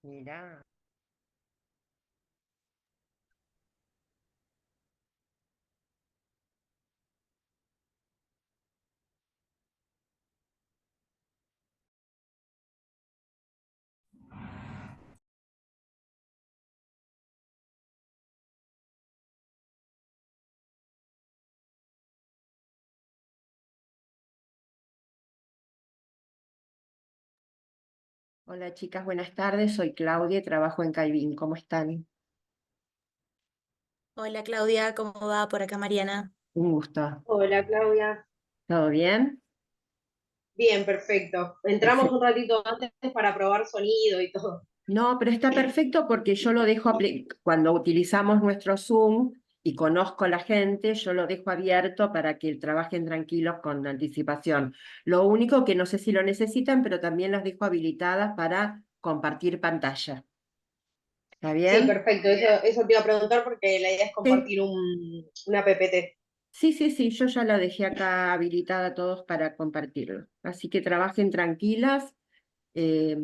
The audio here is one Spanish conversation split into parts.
Mira, hola chicas, buenas tardes. Soy Claudia y trabajo en Calvin. ¿Cómo están? Hola Claudia, ¿cómo va por acá Mariana? Un gusto. Hola Claudia. ¿Todo bien? Bien, perfecto. Entramos Perfecto. un ratito antes para probar sonido y todo. No, pero está perfecto porque yo lo dejo, cuando utilizamos nuestro Zoom y conozco a la gente, yo lo dejo abierto para que trabajen tranquilos con anticipación. Lo único que no sé si lo necesitan, pero también las dejo habilitadas para compartir pantalla. ¿Está Sí, bien? perfecto. Eso te iba a preguntar porque la idea es Sí. compartir una PPT. Sí, sí, sí, yo ya la dejé acá habilitada a todos para compartirlo. Así que trabajen tranquilas. eh,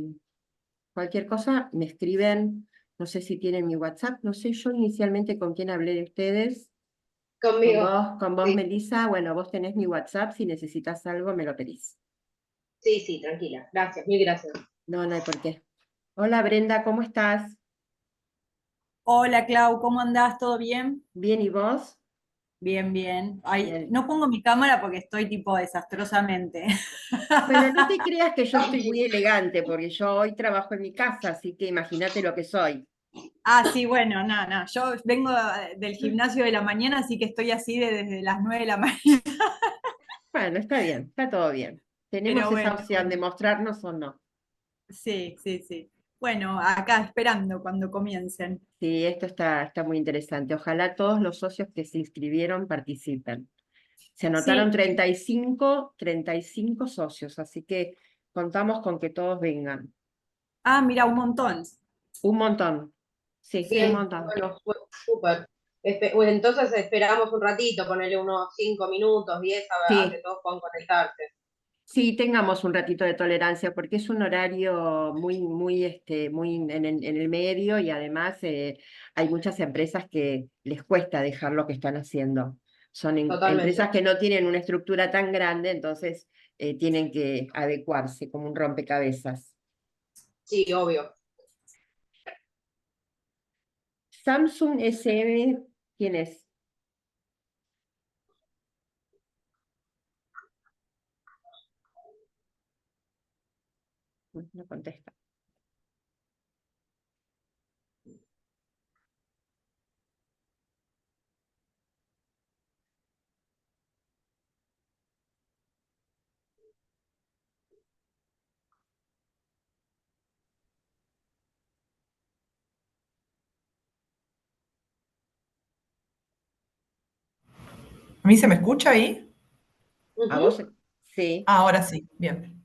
Cualquier cosa me escriben. No sé si tienen mi WhatsApp. No sé yo inicialmente con quién hablé de ustedes. Conmigo. Con vos, Sí, Melissa. Bueno, vos tenés mi WhatsApp. Si necesitas algo, me lo pedís. sí, sí, tranquila. Gracias, mil gracias. No, no hay por qué. Hola Brenda, ¿cómo estás? Hola Clau, ¿cómo andás? ¿Todo bien? Bien, ¿y vos? Bien, bien. Ay, Bien. no pongo mi cámara porque estoy tipo desastrosamente. Bueno, no te creas que yo estoy muy Tranqui. elegante, porque yo hoy trabajo en mi casa, así que imagínate lo que soy. Ah, sí, bueno, no, no. Yo vengo del gimnasio de la mañana, así que estoy así desde las 9 de la mañana. Bueno, está bien, está todo bien. Tenemos Pero esa bueno, opción de bueno. mostrarnos o no. Sí, sí, sí. Bueno, acá esperando cuando comiencen. Sí, esto está muy interesante. Ojalá todos los socios que se inscribieron participen. Se anotaron Sí. 35 socios, así que contamos con que todos vengan. Ah, mira, un montón. Un montón. Sí, un Bien, montón. bueno, súper. Bueno, entonces esperamos un ratito, ponerle unos 5 minutos, 10 a que Sí, todos puedan conectarse. sí, tengamos un ratito de tolerancia porque es un horario muy en el medio y además hay muchas empresas que les cuesta dejar lo que están haciendo. Son empresas Totalmente. que no tienen una estructura tan grande, entonces tienen que adecuarse como un rompecabezas. Sí, obvio. Samsung SM, ¿quién es? No contesta. ¿A mí se me escucha ahí? ¿A Ujú. vos? Sí. Ah, ahora sí, bien.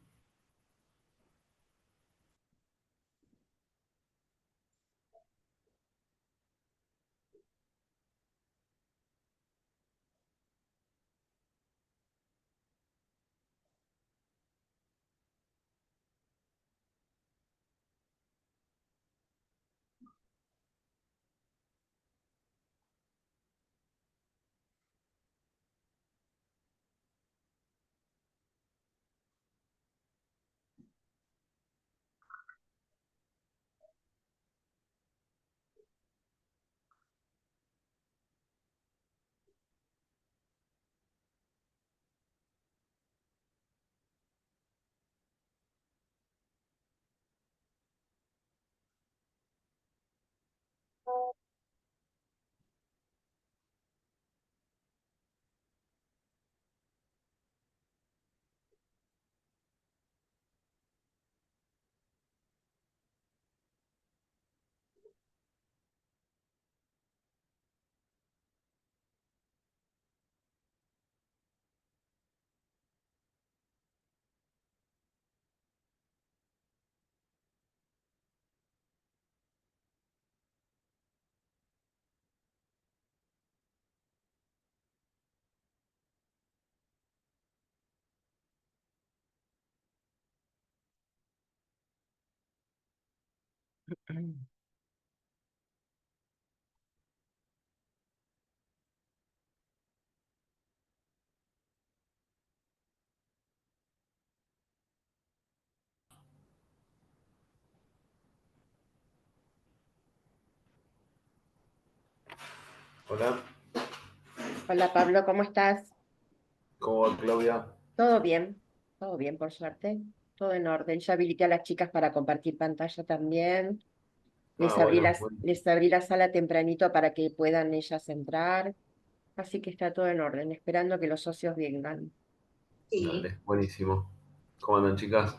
Hola, Hola Pablo, ¿cómo estás? ¿cómo va Claudia? Todo bien por suerte, todo en orden. Ya habilité a las chicas para compartir pantalla también. Ah, bueno, Les abrí la sala tempranito para que puedan ellas entrar, así que está todo en orden, esperando que los socios vengan. Sí, dale, buenísimo. ¿Cómo andan, chicas?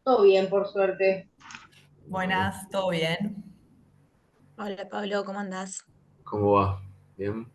todo bien, por suerte. Bueno, Buenas, ¿todo bien? Hola Pablo, ¿cómo andás? ¿cómo va? ¿Bien?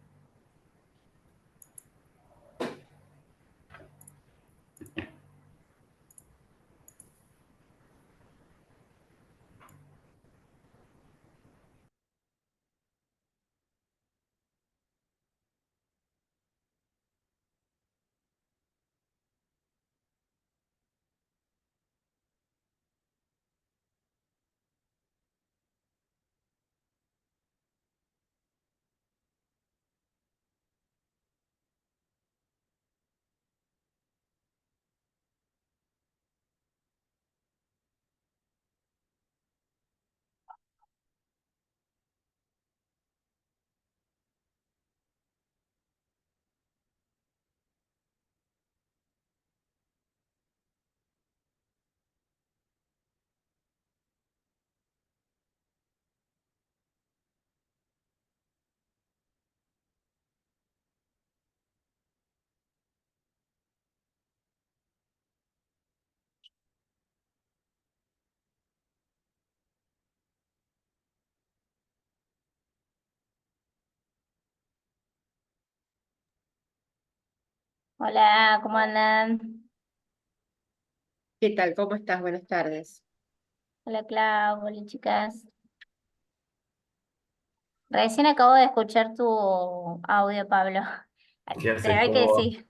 Hola, ¿cómo andan? ¿Qué tal? ¿Cómo estás? Buenas tardes. Hola, Clau, hola, chicas. Recién acabo de escuchar tu audio, Pablo. ¿Qué Se haces? ve que ¿Cómo va? sí.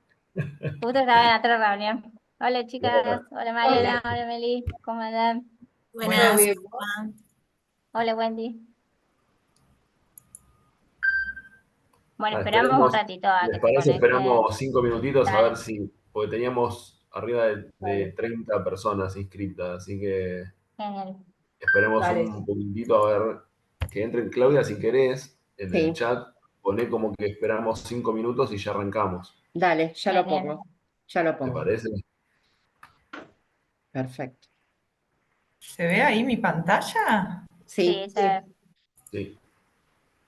Justo estaba en otra reunión. Hola, chicas. Bueno, Hola, Hola, Mariana. Hola, Meli. ¿Cómo andan? todo Buenas, bien. ¿cómo va? Hola, Wendy. Bueno, esperamos un esperemos, ratito a ¿les que se parece? conecten. Esperamos 5 minutitos a ver Dale, si, porque teníamos arriba de dale. 30 personas inscritas, así que Genial. esperemos Dale, un sí. poquitito a ver que entren. Claudia, si querés, en el Sí, chat, poné como que esperamos 5 minutos y ya arrancamos. dale, ya lo Genial. pongo, ya lo ¿Te pongo. parece? Perfecto. ¿Se ve ahí mi pantalla? Sí, Sí, se Sí, ve. Sí,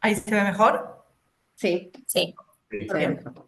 ¿Ahí se ve mejor? sí, Sí. sí. se ve Bien. mejor.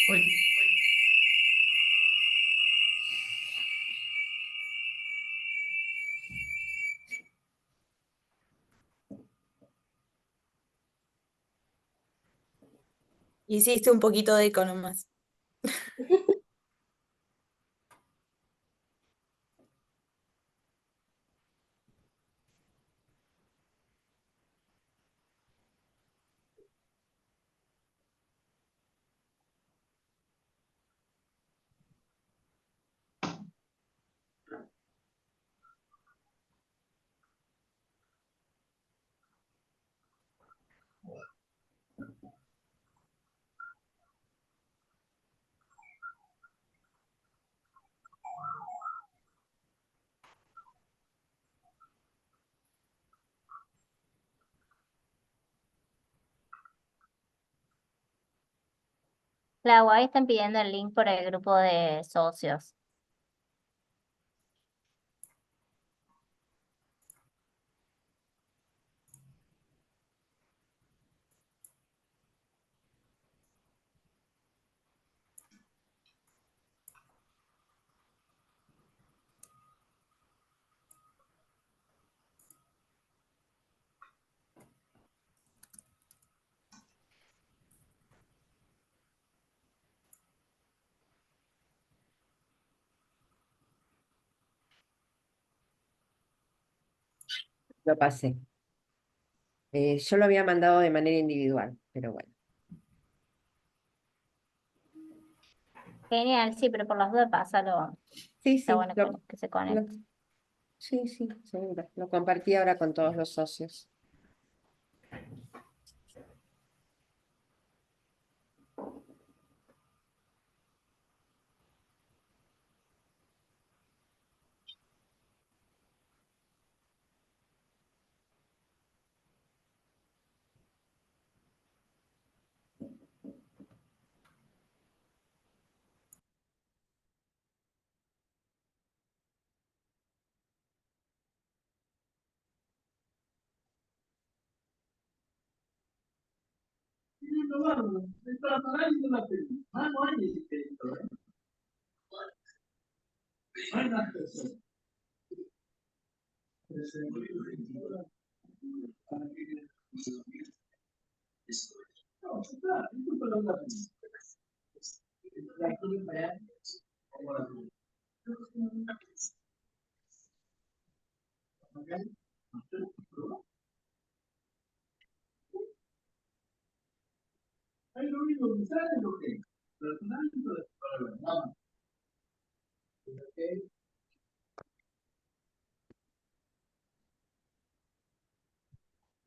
Uy, Hiciste un poquito de eco nomás. Clau, ahí están pidiendo el link por el grupo de socios. Lo pasé. Yo lo había mandado de manera individual, pero bueno. Genial, sí, pero por las dudas pásalo. Sí, Está sí, bueno que se conecte. sí, sí, seguro. Lo compartí ahora con todos los socios.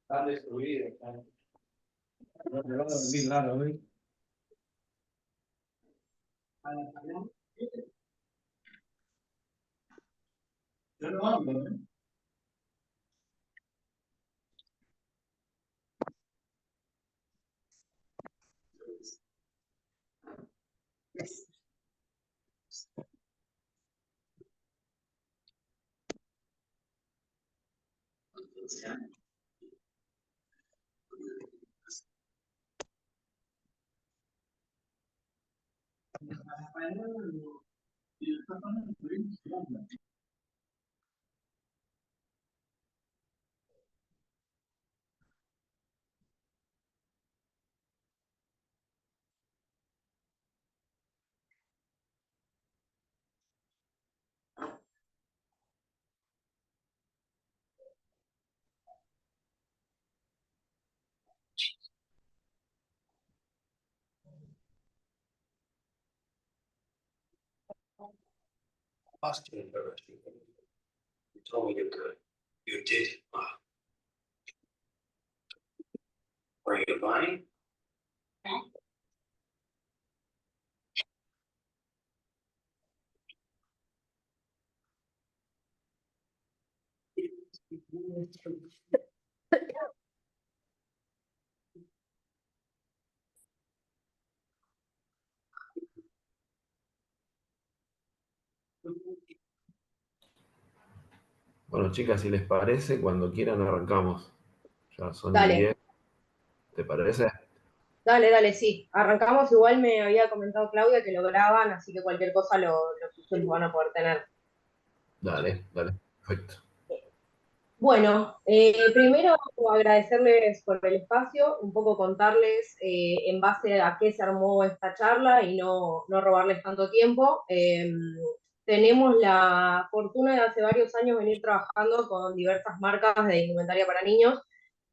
Están destruidos. No te van a dormir raro hoy. Yo no hablo, ¿eh? Austin University. You told me you could. You did. Are you lying? Bueno, chicas, si les parece, cuando quieran arrancamos. Ya son y Dale. 10. ¿Te parece? Dale, sí. Arrancamos, igual me había comentado Claudia que lo graban, así que cualquier cosa los usuarios van a poder tener. Dale, perfecto. Bueno, primero agradecerles por el espacio, un poco contarles en base a qué se armó esta charla y no robarles tanto tiempo. Tenemos la fortuna de hace varios años venir trabajando con diversas marcas de indumentaria para niños,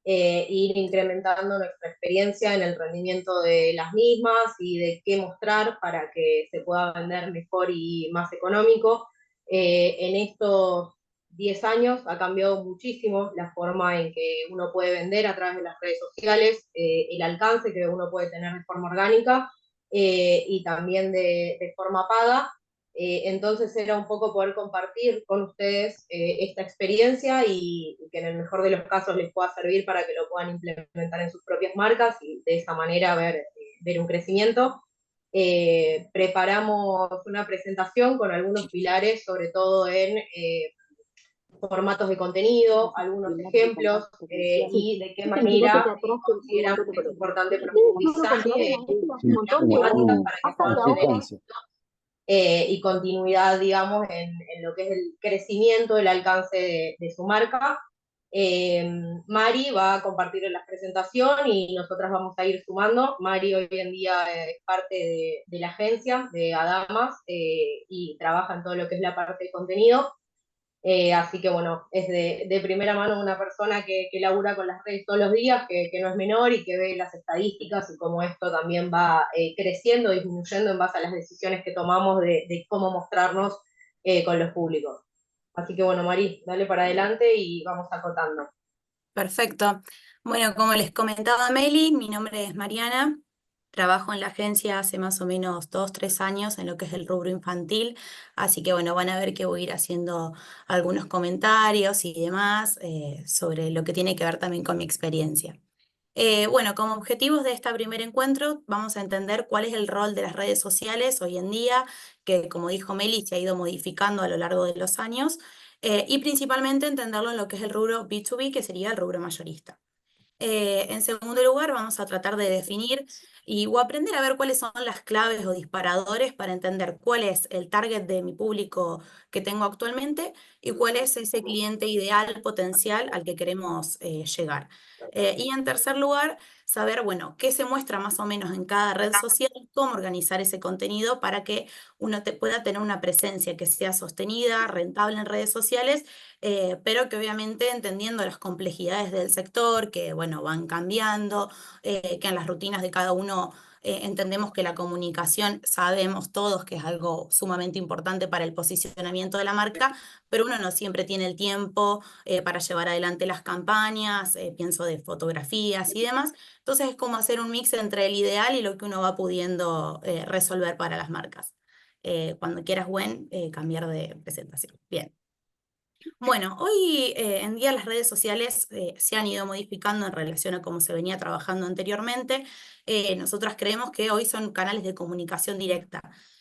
ir incrementando nuestra experiencia en el rendimiento de las mismas y de qué mostrar para que se pueda vender mejor y más económico. En estos 10 años ha cambiado muchísimo la forma en que uno puede vender a través de las redes sociales, el alcance que uno puede tener de forma orgánica y también de forma paga. Entonces era un poco poder compartir con ustedes esta experiencia y que en el mejor de los casos les pueda servir para que lo puedan implementar en sus propias marcas y de esa manera ver un crecimiento. Preparamos una presentación con algunos pilares, sobre todo en formatos de contenido, algunos ejemplos y de qué manera consideramos que es importante profundizar las temáticas para que puedan tener éxito y continuidad, digamos, en lo que es el crecimiento, el alcance de su marca. Mari va a compartir en la presentación y nosotras vamos a ir sumando. Mari hoy en día es parte de la agencia de Adamas y trabaja en todo lo que es la parte de contenido. Así que bueno, es de primera mano una persona que labura con las redes todos los días, que no es menor y que ve las estadísticas y cómo esto también va creciendo, disminuyendo en base a las decisiones que tomamos de cómo mostrarnos con los públicos. Así que bueno, Mari, dale para adelante y vamos acotando. Perfecto. Bueno, como les comentaba Meli, mi nombre es Mariana. Trabajo en la agencia hace más o menos 2, 3 años en lo que es el rubro infantil, así que bueno, van a ver que voy a ir haciendo algunos comentarios y demás sobre lo que tiene que ver también con mi experiencia. Bueno, como objetivos de este primer encuentro, vamos a entender cuál es el rol de las redes sociales hoy en día, que como dijo Meli, se ha ido modificando a lo largo de los años, y principalmente entenderlo en lo que es el rubro B2B, que sería el rubro mayorista. En segundo lugar, vamos a tratar de definir o aprender a ver cuáles son las claves o disparadores para entender cuál es el target de mi público que tengo actualmente y cuál es ese cliente ideal potencial al que queremos llegar. Y en tercer lugar, saber, bueno, qué se muestra más o menos en cada red social, cómo organizar ese contenido para que uno pueda tener una presencia que sea sostenida, rentable en redes sociales, pero que obviamente entendiendo las complejidades del sector, que bueno, van cambiando, que en las rutinas de cada uno entendemos que la comunicación, sabemos todos que es algo sumamente importante para el posicionamiento de la marca, pero uno no siempre tiene el tiempo para llevar adelante las campañas, pienso de fotografías y demás. Entonces es como hacer un mix entre el ideal y lo que uno va pudiendo resolver para las marcas. Cuando quieras, Gwen, cambiar de presentación. Bien. Bueno, hoy en día las redes sociales se han ido modificando en relación a cómo se venía trabajando anteriormente. Nosotras creemos que hoy son canales de comunicación directa.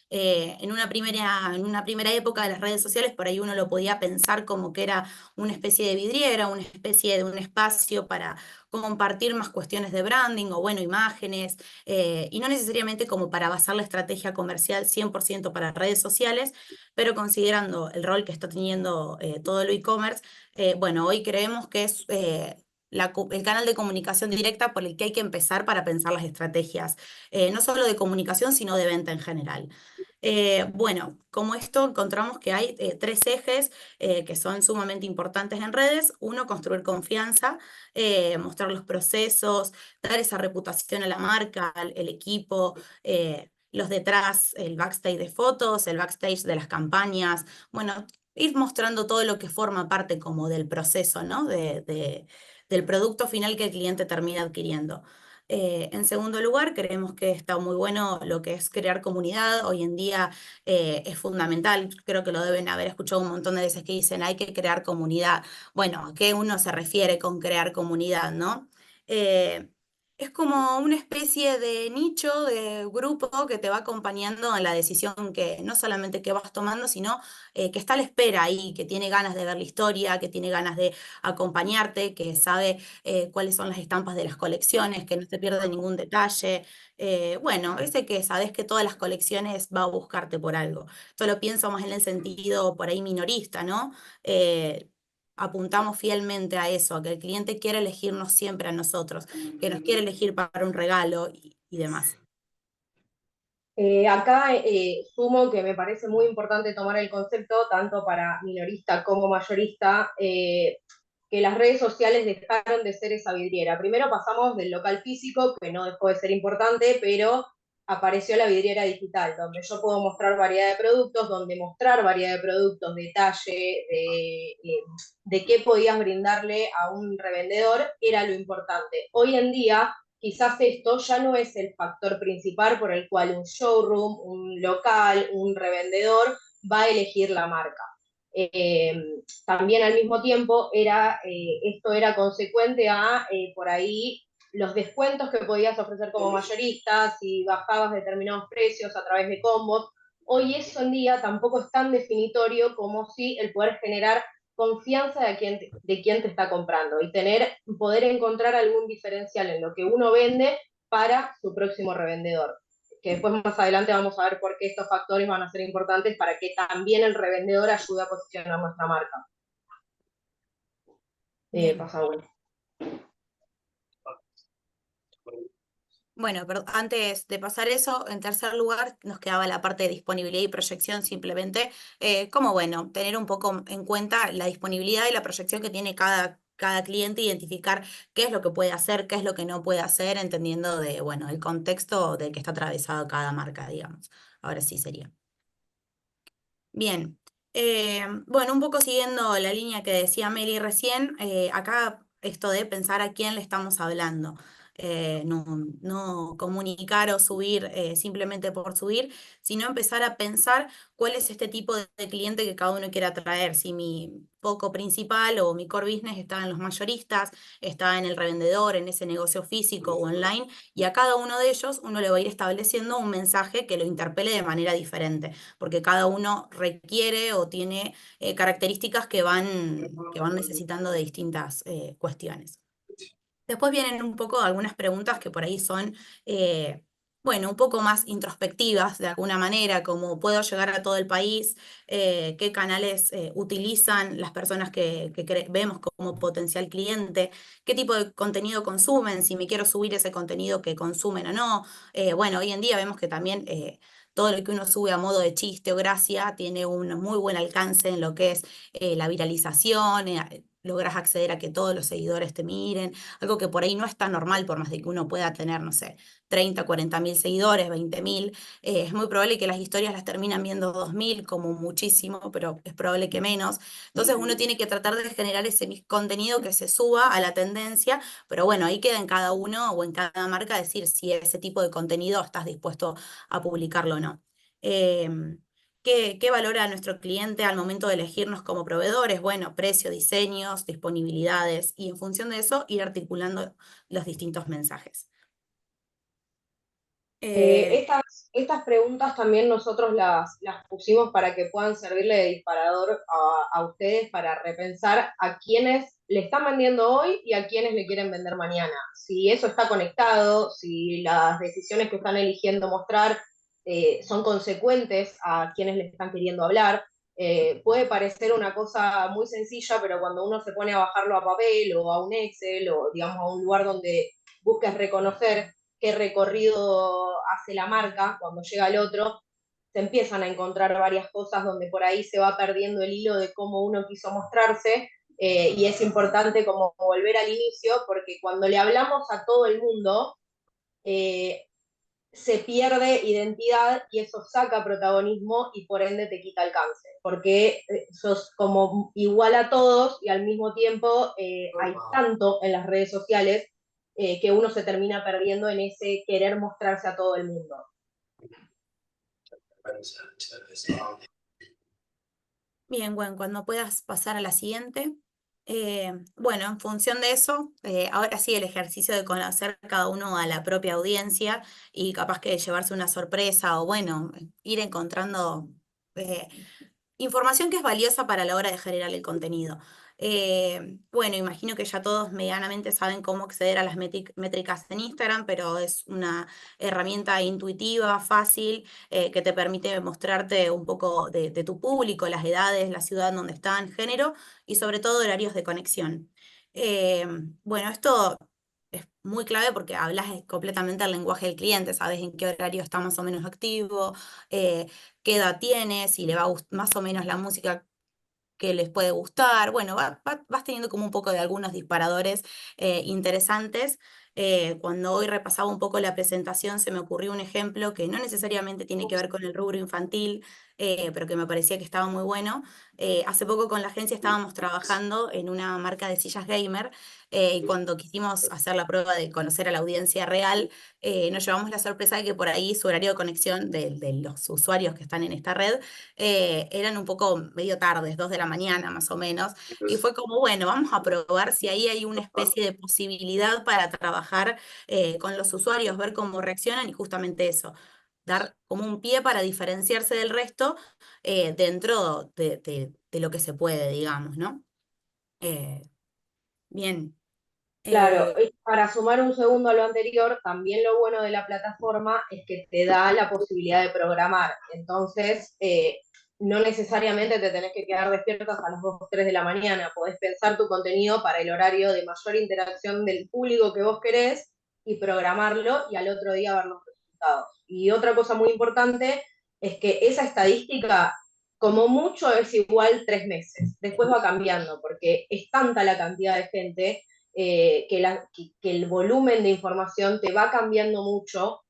En una primera época de las redes sociales, por ahí uno lo podía pensar como que era una especie de vidriera, una especie de un espacio para compartir más cuestiones de branding o, bueno, imágenes, y no necesariamente como para basar la estrategia comercial 100% para redes sociales, pero considerando el rol que está teniendo todo el e-commerce, bueno, hoy creemos que es el canal de comunicación directa por el que hay que empezar para pensar las estrategias, no solo de comunicación, sino de venta en general. Bueno, como esto encontramos que hay 3 ejes que son sumamente importantes en redes. Uno, construir confianza, mostrar los procesos, dar esa reputación a la marca, el equipo, los detrás, el backstage de fotos, el backstage de las campañas, bueno, ir mostrando todo lo que forma parte como del proceso, ¿no? Del producto final que el cliente termina adquiriendo. En segundo lugar, creemos que está muy bueno lo que es crear comunidad. Hoy en día es fundamental, creo que lo deben haber escuchado un montón de veces que dicen hay que crear comunidad. Bueno, ¿a qué uno se refiere con crear comunidad, no? Es como una especie de nicho, de grupo que te va acompañando en la decisión que no solamente que vas tomando, sino que está a la espera ahí, que tiene ganas de ver la historia, que tiene ganas de acompañarte, que sabe cuáles son las estampas de las colecciones, que no te pierde ningún detalle. Bueno, ese que sabes que todas las colecciones va a buscarte por algo. Esto lo pienso más en el sentido por ahí minorista, ¿no? Apuntamos fielmente a eso, a que el cliente quiere elegirnos siempre a nosotros, que nos quiere elegir para un regalo y demás. Acá sumo que me parece muy importante tomar el concepto, tanto para minorista como mayorista, que las redes sociales dejaron de ser esa vidriera. Primero pasamos del local físico, que no dejó de ser importante, pero apareció la vidriera digital, donde yo puedo mostrar variedad de productos, donde mostrar variedad de productos, detalle, de qué podías brindarle a un revendedor, era lo importante. Hoy en día, quizás esto ya no es el factor principal por el cual un showroom, un local, un revendedor va a elegir la marca. También al mismo tiempo esto era consecuente a por ahí los descuentos que podías ofrecer como mayorista, si bajabas determinados precios a través de combos. Hoy eso en día tampoco es tan definitorio como si el poder generar confianza de quien te está comprando y poder encontrar algún diferencial en lo que uno vende para su próximo revendedor. Que después más adelante vamos a ver por qué estos factores van a ser importantes para que también el revendedor ayude a posicionar nuestra marca. Bien. Pasa bueno. Bueno, pero antes de pasar eso, en tercer lugar nos quedaba la parte de disponibilidad y proyección simplemente, como bueno, tener un poco en cuenta la disponibilidad y la proyección que tiene cada cliente, identificar qué es lo que puede hacer, qué es lo que no puede hacer, entendiendo de, bueno, el contexto del que está atravesado cada marca, digamos. Ahora sí sería. Bien, bueno, un poco siguiendo la línea que decía Meli recién, acá esto de pensar a quién le estamos hablando, no comunicar o subir simplemente por subir, sino empezar a pensar cuál es este tipo de cliente que cada uno quiere atraer, si mi foco principal o mi core business está en los mayoristas, está en el revendedor, en ese negocio físico o online, y a cada uno de ellos uno le va a ir estableciendo un mensaje que lo interpele de manera diferente porque cada uno requiere o tiene características que van necesitando de distintas cuestiones. Después vienen un poco algunas preguntas que por ahí son, bueno, un poco más introspectivas de alguna manera, como ¿puedo llegar a todo el país? ¿Qué canales utilizan las personas que vemos como potencial cliente? ¿Qué tipo de contenido consumen? Si me quiero subir ese contenido que consumen o no. Bueno, hoy en día vemos que también todo lo que uno sube a modo de chiste o gracia tiene un muy buen alcance en lo que es la viralización, logras acceder a que todos los seguidores te miren, algo que por ahí no es tan normal, por más de que uno pueda tener, no sé, 30, 40.000 seguidores, 20.000, es muy probable que las historias las terminan viendo 2.000 como muchísimo, pero es probable que menos. Entonces uno tiene que tratar de generar ese contenido que se suba a la tendencia, pero bueno, ahí queda en cada uno o en cada marca decir si ese tipo de contenido estás dispuesto a publicarlo o no. ¿Qué valora nuestro cliente al momento de elegirnos como proveedores? Bueno, precio, diseños, disponibilidades y en función de eso ir articulando los distintos mensajes. Estas preguntas también nosotros las pusimos para que puedan servirle de disparador a ustedes para repensar a quiénes le están vendiendo hoy y a quiénes le quieren vender mañana. Si eso está conectado, si las decisiones que están eligiendo mostrar son consecuentes a quienes les están queriendo hablar. Puede parecer una cosa muy sencilla, pero cuando uno se pone a bajarlo a papel o a un Excel o digamos a un lugar donde busques reconocer qué recorrido hace la marca cuando llega el otro, se empiezan a encontrar varias cosas donde por ahí se va perdiendo el hilo de cómo uno quiso mostrarse, y es importante como volver al inicio, porque cuando le hablamos a todo el mundo, se pierde identidad y eso saca protagonismo y por ende te quita alcance, porque sos como igual a todos y al mismo tiempo hay tanto en las redes sociales que uno se termina perdiendo en ese querer mostrarse a todo el mundo. Bien, bueno, cuando puedas pasar a la siguiente. Bueno, en función de eso, ahora sí el ejercicio de conocer cada uno a la propia audiencia y capaz que llevarse una sorpresa o bueno, ir encontrando información que es valiosa para la hora de generar el contenido. Bueno, imagino que ya todos medianamente saben cómo acceder a las métricas en Instagram, pero es una herramienta intuitiva, fácil, que te permite mostrarte un poco de tu público, las edades, la ciudad donde están, género y sobre todo horarios de conexión. Bueno, esto es muy clave porque hablas completamente el lenguaje del cliente, sabes en qué horario está más o menos activo, qué edad tiene, si le va a más o menos la música que les puede gustar. Bueno, vas teniendo como un poco de algunos disparadores interesantes. Cuando hoy repasaba un poco la presentación, se me ocurrió un ejemplo que no necesariamente tiene que ver con el rubro infantil, pero que me parecía que estaba muy bueno. Hace poco con la agencia estábamos trabajando en una marca de sillas gamer, y cuando quisimos hacer la prueba de conocer a la audiencia real, nos llevamos la sorpresa de que por ahí su horario de conexión de los usuarios que están en esta red eran un poco medio tardes, 2 de la mañana más o menos, y fue como, bueno, vamos a probar si ahí hay una especie de posibilidad para trabajar con los usuarios, ver cómo reaccionan y justamente eso, dar como un pie para diferenciarse del resto dentro de lo que se puede, digamos, ¿no? Eh, bien. Claro, eh, y para sumar un segundo a lo anterior, también lo bueno de la plataforma es que te da la posibilidad de programar. Entonces, no necesariamente te tenés que quedar despiertas a las 2 o 3 de la mañana. Podés pensar tu contenido para el horario de mayor interacción del público que vos querés y programarlo y al otro día ver los resultados. Y otra cosa muy importante es que esa estadística, como mucho, es igual 3 meses. Después va cambiando porque es tanta la cantidad de gente que el volumen de información te va cambiando mucho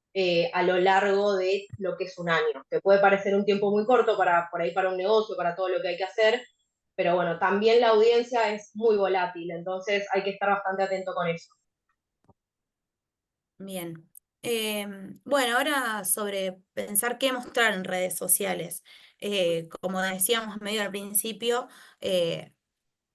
a lo largo de lo que es un año, que puede parecer un tiempo muy corto por ahí para un negocio, para todo lo que hay que hacer, pero bueno, también la audiencia es muy volátil, entonces hay que estar bastante atento con eso. Bien. Bueno, ahora sobre pensar qué mostrar en redes sociales. Como decíamos medio al principio,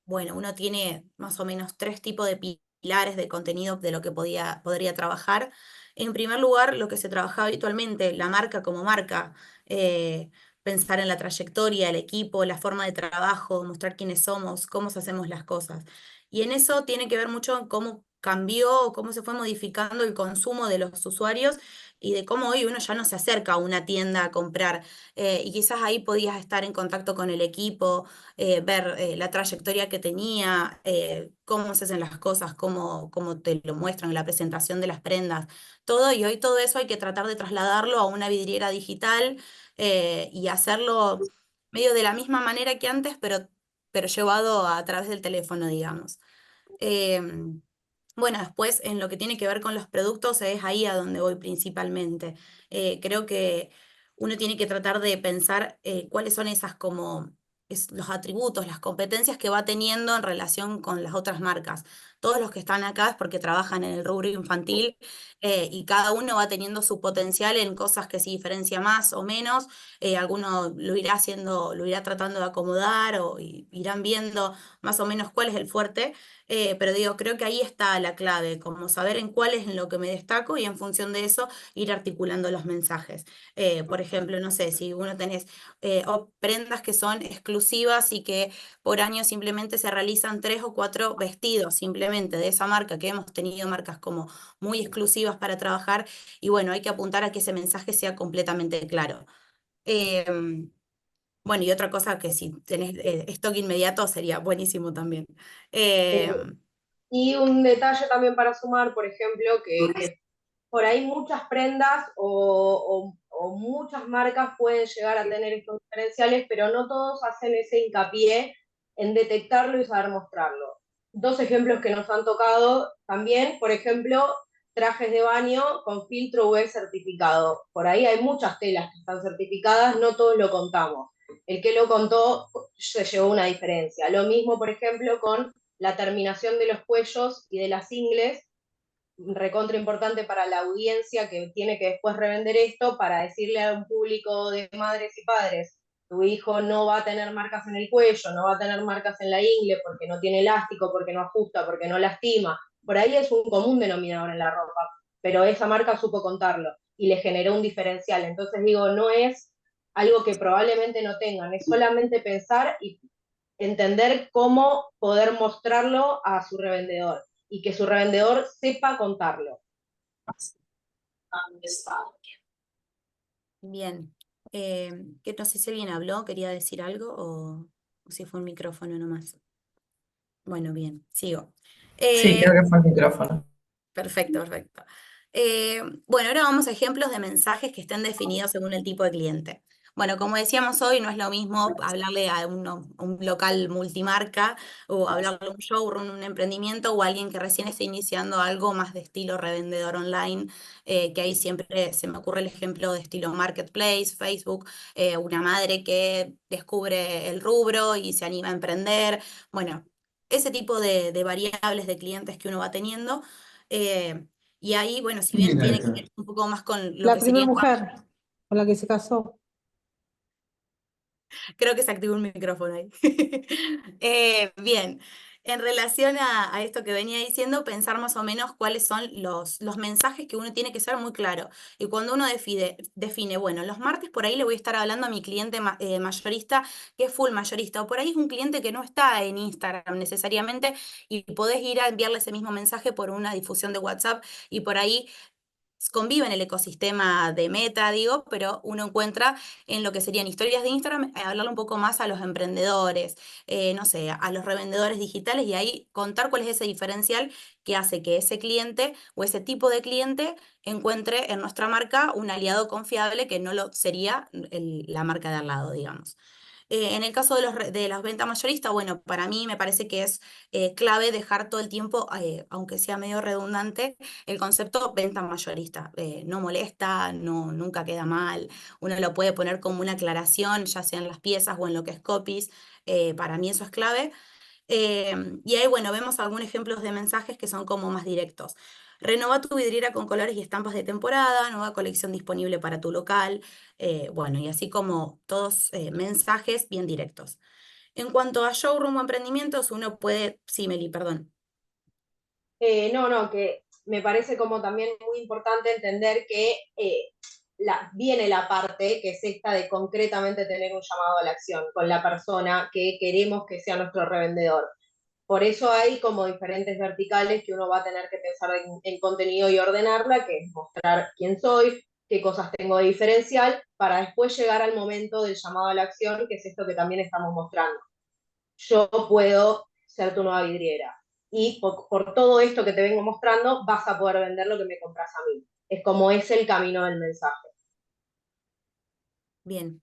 bueno, uno tiene más o menos 3 tipos de pilares de contenido de lo que podría trabajar. En primer lugar, lo que se trabaja habitualmente, la marca como marca, eh, pensar en la trayectoria, el equipo, la forma de trabajo, mostrar quiénes somos, cómo hacemos las cosas. Y en eso tiene que ver mucho en cómo cambió o cómo se fue modificando el consumo de los usuarios y de cómo hoy uno ya no se acerca a una tienda a comprar. Y quizás ahí podías estar en contacto con el equipo, ver la trayectoria que tenía, cómo se hacen las cosas, cómo te lo muestran en la presentación de las prendas, todo, y hoy todo eso hay que tratar de trasladarlo a una vidriera digital y hacerlo medio de la misma manera que antes, pero llevado a través del teléfono, digamos. Em, bueno, después en lo que tiene que ver con los productos es ahí a donde voy principalmente. Creo que uno tiene que tratar de pensar cuáles son esas como los atributos, las competencias que va teniendo en relación con las otras marcas. Todos los que están acá es porque trabajan en el rubro infantil y cada uno va teniendo su potencial en cosas que se diferencia más o menos. Alguno lo irá haciendo, lo irá tratando de acomodar o irán viendo más o menos cuál es el fuerte. Pero digo, creo que ahí está la clave, como saber en cuál es en lo que me destaco y en función de eso ir articulando los mensajes. Por ejemplo, no sé, si uno tenés o prendas que son exclusivas y que por año simplemente se realizan 3 o 4 vestidos simplemente de esa marca, que hemos tenido marcas como muy exclusivas para trabajar, y bueno, hay que apuntar a que ese mensaje sea completamente claro. Em, bueno, y otra cosa que si tenés stock inmediato sería buenísimo también. Eh, Em, y un detalle también para sumar, por ejemplo, que por ahí muchas prendas o muchas marcas pueden llegar a tener estos diferenciales, pero no todos hacen ese hincapié en detectarlo y saber mostrarlo. 2 ejemplos que nos han tocado también, por ejemplo, trajes de baño con filtro UV certificado. Por ahí hay muchas telas que están certificadas, no todos lo contamos. El que lo contó se llevó una diferencia. Lo mismo, por ejemplo, con la terminación de los cuellos y de las ingles, recontra importante para la audiencia que tiene que después revender esto para decirle a un público de madres y padres, tu hijo no va a tener marcas en el cuello, no va a tener marcas en la ingle porque no tiene elástico, porque no ajusta, porque no lastima. Por ahí es un común denominador en la ropa, pero esa marca supo contarlo y le generó un diferencial. Entonces digo, no es algo que probablemente no tengan, es solamente pensar y entender cómo poder mostrarlo a su revendedor y que su revendedor sepa contarlo. bien. Que no sé si alguien habló, quería decir algo o si fue un micrófono nomás. Bueno, bien, sigo. Sí, Eh, creo que fue el micrófono. Perfecto, perfecto. Bueno, ahora vamos a ejemplos de mensajes que estén definidos según el tipo de cliente. Bueno, como decíamos hoy, no es lo mismo hablarle a un local multimarca o hablarle a un showroom, un emprendimiento o a alguien que recién está iniciando algo más de estilo revendedor online, que ahí siempre se me ocurre el ejemplo de estilo marketplace, Facebook, una madre que descubre el rubro y se anima a emprender. Bueno, ese tipo de variables de clientes que uno va teniendo. eh, y ahí, bueno, si bien Mira tiene que esta. ver un poco más con lo La que primera sería el mujer con la que se casó. creo que se activó un micrófono ahí. Bien, en relación a esto que venía diciendo, pensar más o menos cuáles son los mensajes que uno tiene que ser muy claro. Y cuando uno define, bueno, los martes por ahí le voy a estar hablando a mi cliente mayorista, que es full mayorista, o por ahí es un cliente que no está en Instagram necesariamente, y podés ir a enviarle ese mismo mensaje por una difusión de WhatsApp, y por ahí convive en el ecosistema de Meta, digo, pero uno encuentra en lo que serían historias de Instagram, hablarle un poco más a los emprendedores, no sé, a los revendedores digitales y ahí contar cuál es ese diferencial que hace que ese cliente o ese tipo de cliente encuentre en nuestra marca un aliado confiable que no lo sería la marca de al lado, digamos. En el caso de las ventas mayoristas, bueno, para mí me parece que es clave dejar todo el tiempo, aunque sea medio redundante, el concepto venta mayorista. No molesta, no, nunca queda mal. Uno lo puede poner como una aclaración, ya sea en las piezas o en lo que es copies. Para mí eso es clave. Y ahí, bueno, vemos algunos ejemplos de mensajes que son como más directos. Renova tu vidriera con colores y estampas de temporada, nueva colección disponible para tu local. Bueno, y así como todos mensajes bien directos. En cuanto a showroom o emprendimientos, uno puede, sí, Meli, perdón. No, que me parece como también muy importante entender que viene la parte que es esta de concretamente tener un llamado a la acción con la persona que queremos que sea nuestro revendedor. Por eso hay como diferentes verticales que uno va a tener que pensar en contenido y ordenarla, que es mostrar quién soy, qué cosas tengo de diferencial, para después llegar al momento del llamado a la acción, que es esto que también estamos mostrando. Yo puedo ser tu nueva vidriera. Y por todo esto que te vengo mostrando, vas a poder vender lo que me compras a mí. Es como es el camino del mensaje. Bien.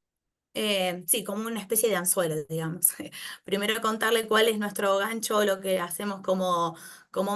Sí, como una especie de anzuelo, digamos. Primero contarle cuál es nuestro gancho, lo que hacemos como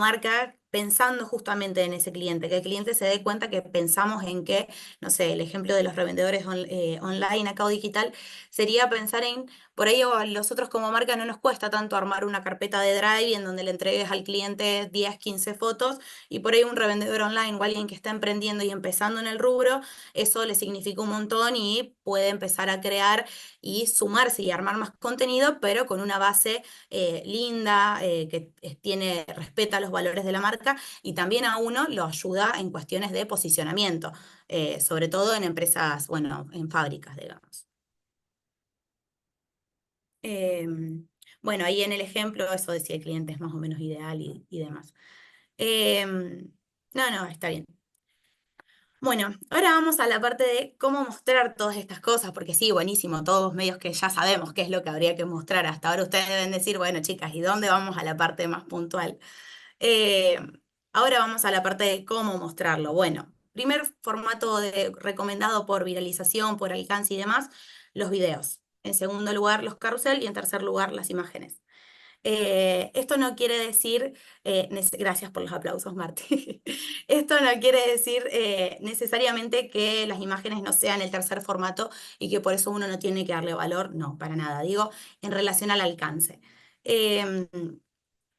marca, pensando justamente en ese cliente, que el cliente se dé cuenta que pensamos en que, no sé, el ejemplo de los revendedores online acá o digital, sería pensar en, por ahí a nosotros como marca no nos cuesta tanto armar una carpeta de Drive en donde le entregues al cliente 10, 15 fotos, y por ahí un revendedor online o alguien que está emprendiendo y empezando en el rubro, eso le significa un montón y puede empezar a crear y sumarse y armar más contenido, pero con una base linda, que respeta los valores de la marca y también a uno lo ayuda en cuestiones de posicionamiento, sobre todo en empresas, bueno, en fábricas, digamos. Bueno, ahí en el ejemplo, eso decía el cliente es más o menos ideal y demás. No, está bien. Bueno, ahora vamos a la parte de cómo mostrar todas estas cosas, porque sí, buenísimo, todos medios que ya sabemos qué es lo que habría que mostrar. Hasta ahora ustedes deben decir, bueno, chicas, ¿y dónde vamos a la parte más puntual? Eh, Ahora vamos a la parte de cómo mostrarlo. Bueno, primer formato recomendado por viralización, por alcance y demás, los videos. En segundo lugar, los carrusel y en tercer lugar, las imágenes. Esto no quiere decir, gracias por los aplausos, Marti. Esto no quiere decir necesariamente que las imágenes no sean el tercer formato y que por eso uno no tiene que darle valor, no, para nada. Digo, en relación al alcance. Em,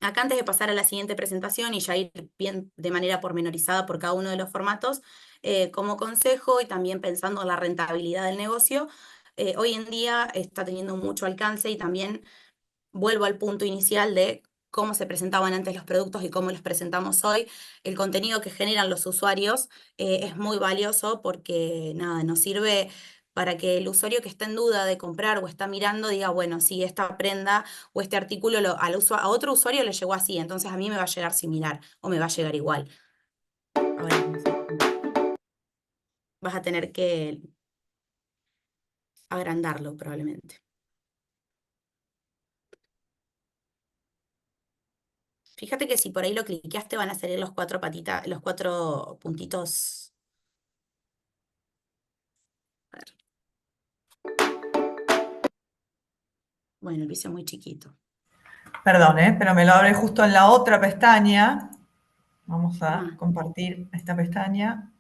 Acá antes de pasar a la siguiente presentación y ya ir bien de manera pormenorizada por cada uno de los formatos, como consejo y también pensando en la rentabilidad del negocio, hoy en día está teniendo mucho alcance y también vuelvo al punto inicial de cómo se presentaban antes los productos y cómo los presentamos hoy. El contenido que generan los usuarios es muy valioso porque nada, nos sirve para que el usuario que está en duda de comprar o está mirando diga, bueno, si esta prenda o este artículo a otro usuario le llegó así, entonces a mí me va a llegar similar o me va a llegar igual. Ahora vas a tener que agrandarlo probablemente. Fíjate que si por ahí lo cliqueaste van a salir los cuatro patitas, los cuatro puntitos. A ver. Bueno, lo hice muy chiquito. Perdón, pero me lo abre justo en la otra pestaña. Vamos a compartir esta pestaña.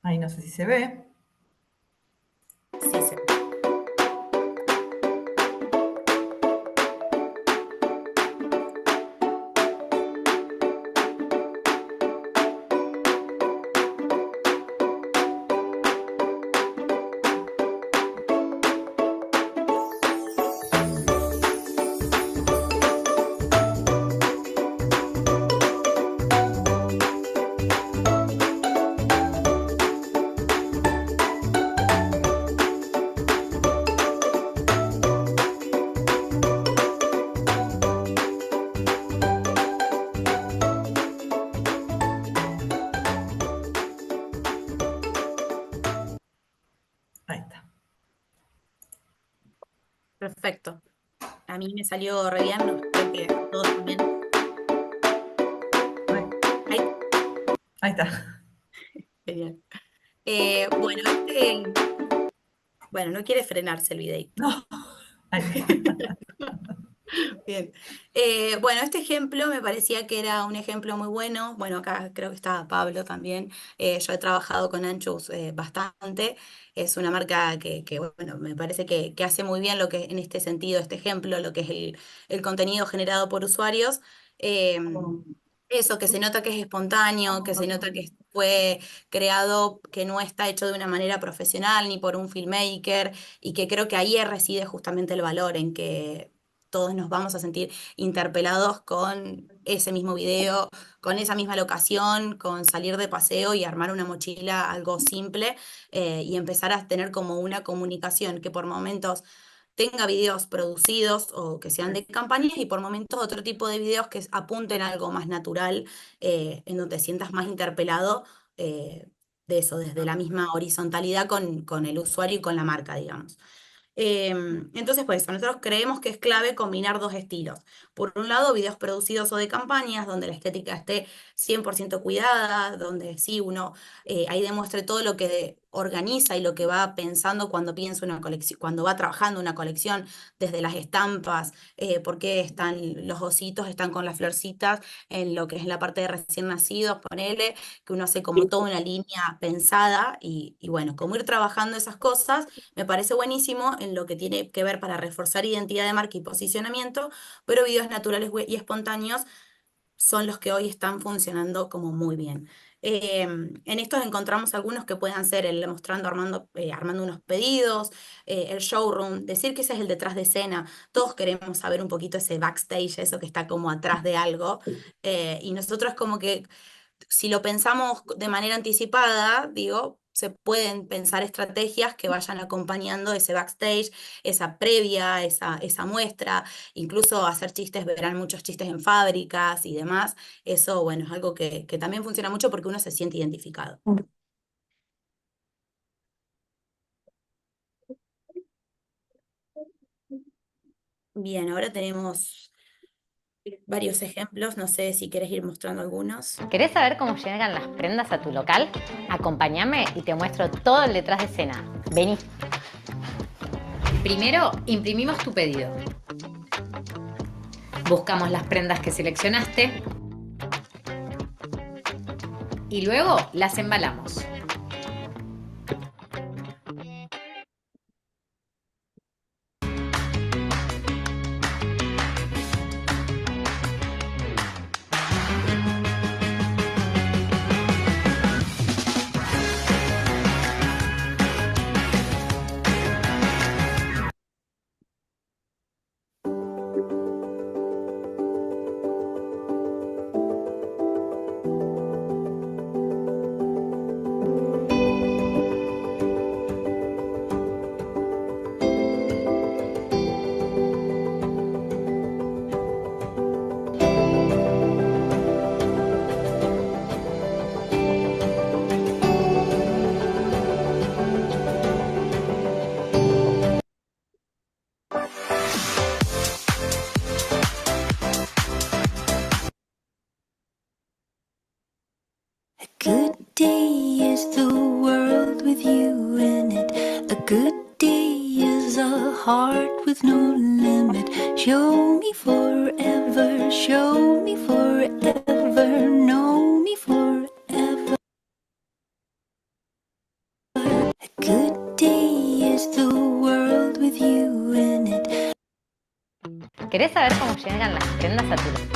Ahí no sé si se ve. Sí, se ve. Ahí está. Perfecto. A mí me salió re bien, creo que a todos también. Ahí, Ahí está. genial. Bueno, no quiere frenarse el videito. No. Ahí está. Bien. Bueno, este ejemplo me parecía que era un ejemplo muy bueno. Bueno, acá creo que está Pablo también. Yo he trabajado con Anchus bastante. Es una marca bueno, me parece que hace muy bien lo que en este sentido, este ejemplo, lo que es el contenido generado por usuarios. Eh, Eso, que se nota que es espontáneo, que se nota que fue creado, que no está hecho de una manera profesional ni por un filmmaker, y que creo que ahí reside justamente el valor en que todos nos vamos a sentir interpelados con ese mismo video, con esa misma locación, con salir de paseo y armar una mochila, algo simple, y empezar a tener como una comunicación que por momentos tenga videos producidos o que sean de campañas, y por momentos otro tipo de videos que apunten a algo más natural, en donde te sientas más interpelado, de eso, desde la misma horizontalidad con el usuario y con la marca, digamos. Entonces, por eso, nosotros creemos que es clave combinar dos estilos. Por un lado, videos producidos o de campañas, donde la estética esté 100% cuidada, donde sí uno ahí demuestre todo lo que organiza y lo que va pensando cuando piensa una colección, cuando va trabajando una colección, desde las estampas, por qué están los ositos, están con las florcitas, en lo que es la parte de recién nacidos, ponele, que uno hace como toda una línea pensada, y bueno, como ir trabajando esas cosas me parece buenísimo en lo que tiene que ver para reforzar identidad de marca y posicionamiento, pero videos naturales y espontáneos son los que hoy están funcionando como muy bien. En estos encontramos algunos que puedan ser el mostrando, armando unos pedidos, el showroom, decir que ese es el detrás de escena. Todos queremos saber un poquito ese backstage, eso que está como atrás de algo, y nosotros como que si lo pensamos de manera anticipada, digo, se pueden pensar estrategias que vayan acompañando ese backstage, esa previa, esa muestra, incluso hacer chistes, verán muchos chistes en fábricas y demás. Eso, bueno, es algo que también funciona mucho porque uno se siente identificado. Bien, ahora tenemos varios ejemplos, no sé si querés ir mostrando algunos. ¿Querés saber cómo llegan las prendas a tu local? Acompáñame y te muestro todo el detrás de escena. Vení. Primero, imprimimos tu pedido. Buscamos las prendas que seleccionaste y luego las embalamos. A good day is the world with you in it. A good day is is a heart with no limit. Show me forever, show me forever, know me forever. A good day is the world with you in it. ¿Querés saber cómo llegan las prendas a tu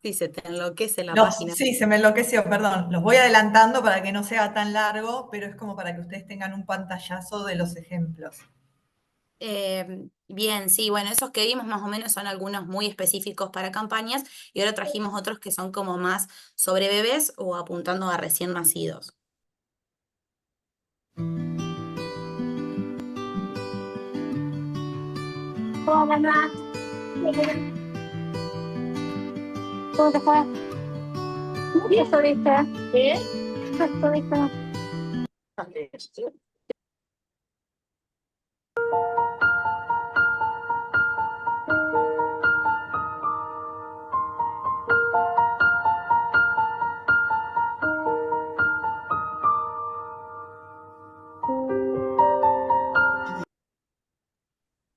Sí, se te enloquece la No, página. sí, se me enloqueció, perdón. Los voy adelantando para que no sea tan largo, pero es como para que ustedes tengan un pantallazo de los ejemplos. Bien, sí, bueno, esos que vimos más o menos son algunos muy específicos para campañas y ahora trajimos otros que son como más sobre bebés o apuntando a recién nacidos. Hola, mamá. ¿Cómo te fue? ¿Qué estuviste? ¿Qué? ¿Qué estuviste?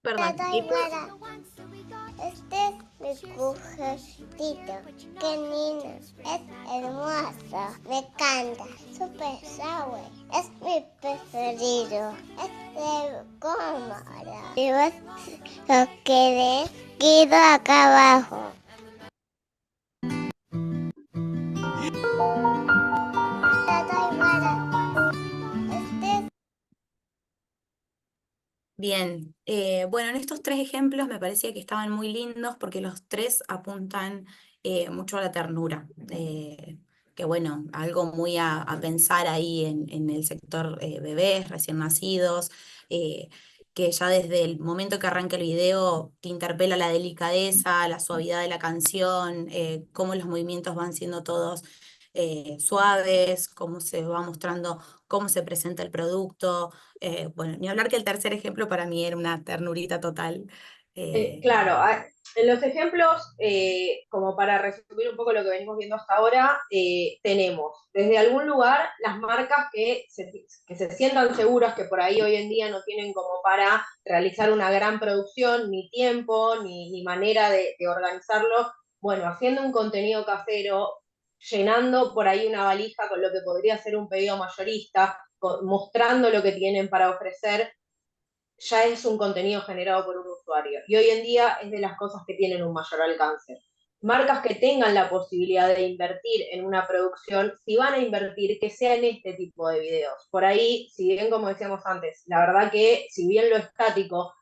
Perdón. Este es mi cujercito, qué lindo, es hermoso, me encanta, super sour, es mi preferido, es de cómodo. Si vos lo querés, quedo acá abajo. Bien, bueno, en estos tres ejemplos me parecía que estaban muy lindos porque los tres apuntan mucho a la ternura, que bueno, algo muy a pensar ahí en el sector bebés, recién nacidos, que ya desde el momento que arranca el video te interpela la delicadeza, la suavidad de la canción, cómo los movimientos van siendo todos suaves, cómo se va mostrando, cómo se presenta el producto. Bueno, ni hablar que el tercer ejemplo para mí era una ternurita total. Claro, en los ejemplos, como para resumir un poco lo que venimos viendo hasta ahora, tenemos desde algún lugar las marcas que se sientan seguras, que por ahí hoy en día no tienen como para realizar una gran producción, ni tiempo, ni manera de organizarlo. Bueno, haciendo un contenido casero, llenando por ahí una valija con lo que podría ser un pedido mayorista, mostrando lo que tienen para ofrecer, ya es un contenido generado por un usuario. Y hoy en día es de las cosas que tienen un mayor alcance. Marcas que tengan la posibilidad de invertir en una producción, si van a invertir, que sea en este tipo de videos. Por ahí, si bien, como decíamos antes, la verdad que si bien lo estático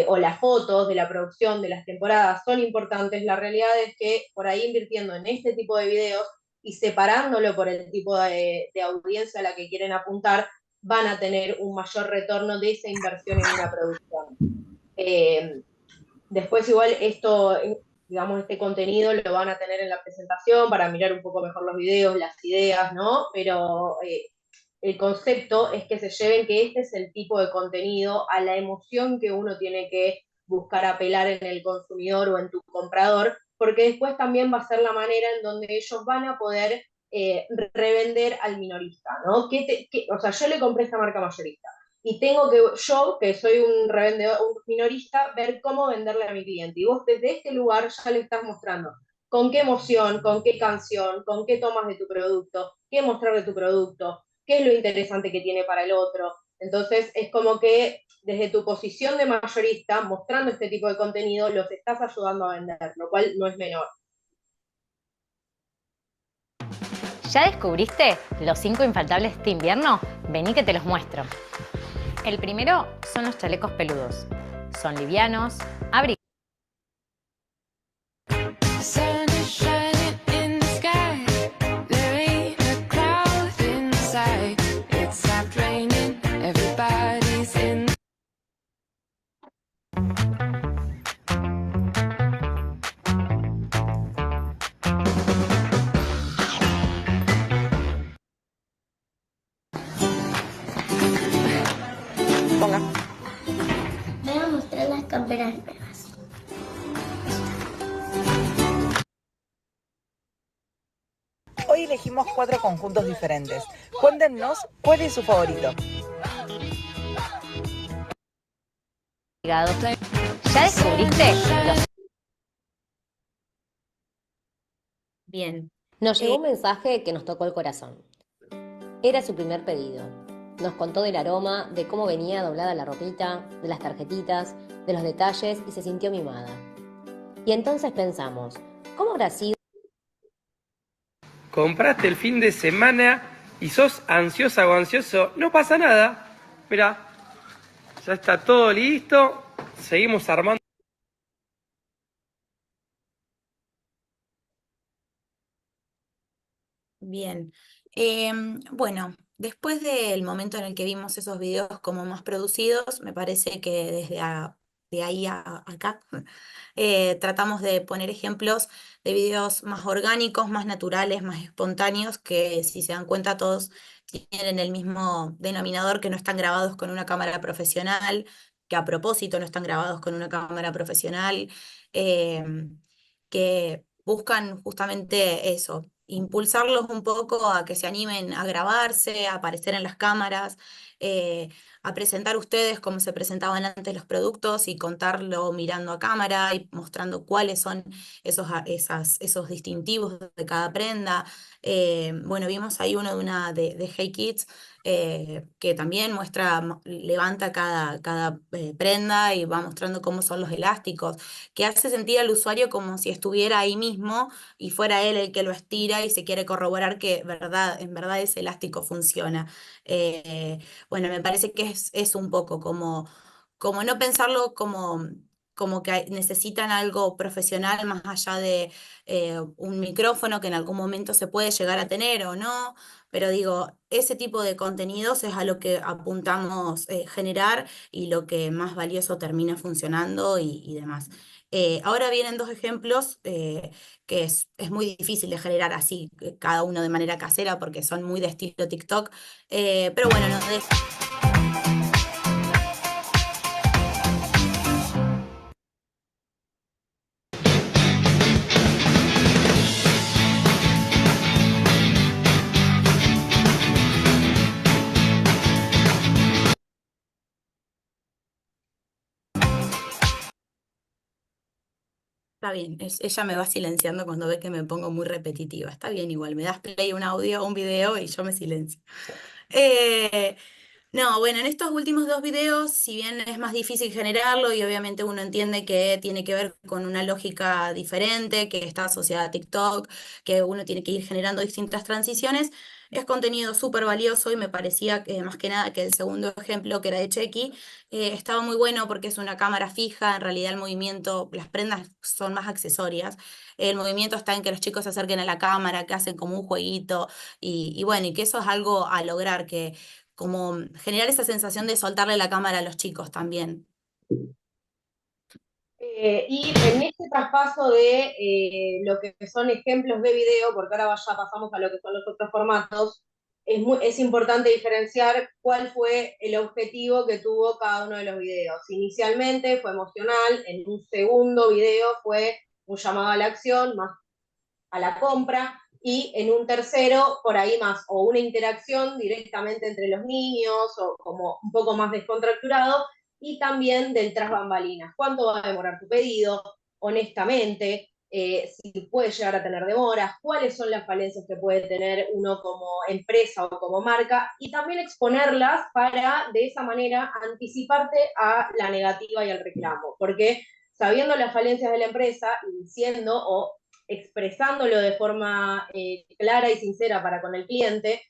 o las fotos de la producción de las temporadas son importantes, la realidad es que por ahí invirtiendo en este tipo de videos y separándolo por el tipo de audiencia a la que quieren apuntar, van a tener un mayor retorno de esa inversión en una producción. Después igual esto, digamos, este contenido lo van a tener en la presentación para mirar un poco mejor los videos, las ideas, ¿no? Pero el concepto es que se lleven que este es el tipo de contenido a la emoción que uno tiene que buscar apelar en el consumidor o en tu comprador, porque después también va a ser la manera en donde ellos van a poder revender al minorista, ¿no? O sea, yo le compré esta marca mayorista y tengo que, yo, que soy un revendedor, un minorista, ver cómo venderle a mi cliente. Y vos desde este lugar ya le estás mostrando con qué emoción, con qué canción, con qué tomas de tu producto, qué mostrar de tu producto, qué es lo interesante que tiene para el otro. Entonces, es como que desde tu posición de mayorista, mostrando este tipo de contenido, los estás ayudando a vender, lo cual no es menor. ¿Ya descubriste los 5 infaltables de este invierno? Vení que te los muestro. El primero son los chalecos peludos. Son livianos, abrigados. Voy a mostrar las camperas nuevas. Hoy elegimos 4 conjuntos diferentes. Cuéntenos cuál es su favorito. ¿Ya descubriste? Bien. Nos llegó un mensaje que nos tocó el corazón. Era su primer pedido. Nos contó del aroma, de cómo venía doblada la ropita, de las tarjetitas, de los detalles y se sintió mimada. Y entonces pensamos, ¿cómo habrá sido? Compraste el fin de semana y sos ansiosa o ansioso, no pasa nada. Mirá, ya está todo listo, seguimos armando. Bien. Bueno, después del momento en el que vimos esos videos como más producidos, me parece que de ahí a acá tratamos de poner ejemplos de videos más orgánicos, más naturales, más espontáneos, que si se dan cuenta todos tienen el mismo denominador, que no están grabados con una cámara profesional, que a propósito no están grabados con una cámara profesional, que buscan justamente eso, impulsarlos un poco a que se animen a grabarse, a aparecer en las cámaras, a presentar ustedes cómo se presentaban antes los productos y contarlo mirando a cámara y mostrando cuáles son esos distintivos de cada prenda. Bueno, vimos ahí uno de Hey Kids, que también levanta cada prenda y va mostrando cómo son los elásticos, que hace sentir al usuario como si estuviera ahí mismo y fuera él el que lo estira y se quiere corroborar que en verdad ese elástico funciona. Bueno, me parece que es un poco como no pensarlo como que necesitan algo profesional más allá de un micrófono que en algún momento se puede llegar a tener o no, pero digo, ese tipo de contenidos es a lo que apuntamos generar y lo que más valioso termina funcionando y demás. Ahora vienen 2 ejemplos que es muy difícil de generar así, cada uno de manera casera, porque son muy de estilo TikTok, pero bueno, no deja. Está bien, ella me va silenciando cuando ve que me pongo muy repetitiva. Está bien igual, me das play un audio, un video y yo me silencio. No, bueno, en estos últimos 2 videos, si bien es más difícil generarlo y obviamente uno entiende que tiene que ver con una lógica diferente, que está asociada a TikTok, que uno tiene que ir generando distintas transiciones, es contenido súper valioso y me parecía que más que nada que el segundo ejemplo, que era de Chequi, estaba muy bueno porque es una cámara fija, en realidad el movimiento, las prendas son más accesorias, el movimiento está en que los chicos se acerquen a la cámara, que hacen como un jueguito y bueno, y que eso es algo a lograr, que como generar esa sensación de soltarle la cámara a los chicos también. Y en este traspaso de lo que son ejemplos de video, porque ahora ya pasamos a lo que son los otros formatos, es importante diferenciar cuál fue el objetivo que tuvo cada uno de los videos. Inicialmente fue emocional, en un segundo video fue un llamado a la acción, más a la compra, y en un tercero, por ahí más, o una interacción directamente entre los niños, o como un poco más descontracturado, y también del tras bambalinas. ¿Cuánto va a demorar tu pedido? Honestamente, si puede llegar a tener demoras, cuáles son las falencias que puede tener uno como empresa o como marca, y también exponerlas para, de esa manera, anticiparte a la negativa y al reclamo. Porque sabiendo las falencias de la empresa y diciendo o expresándolo de forma clara y sincera para con el cliente,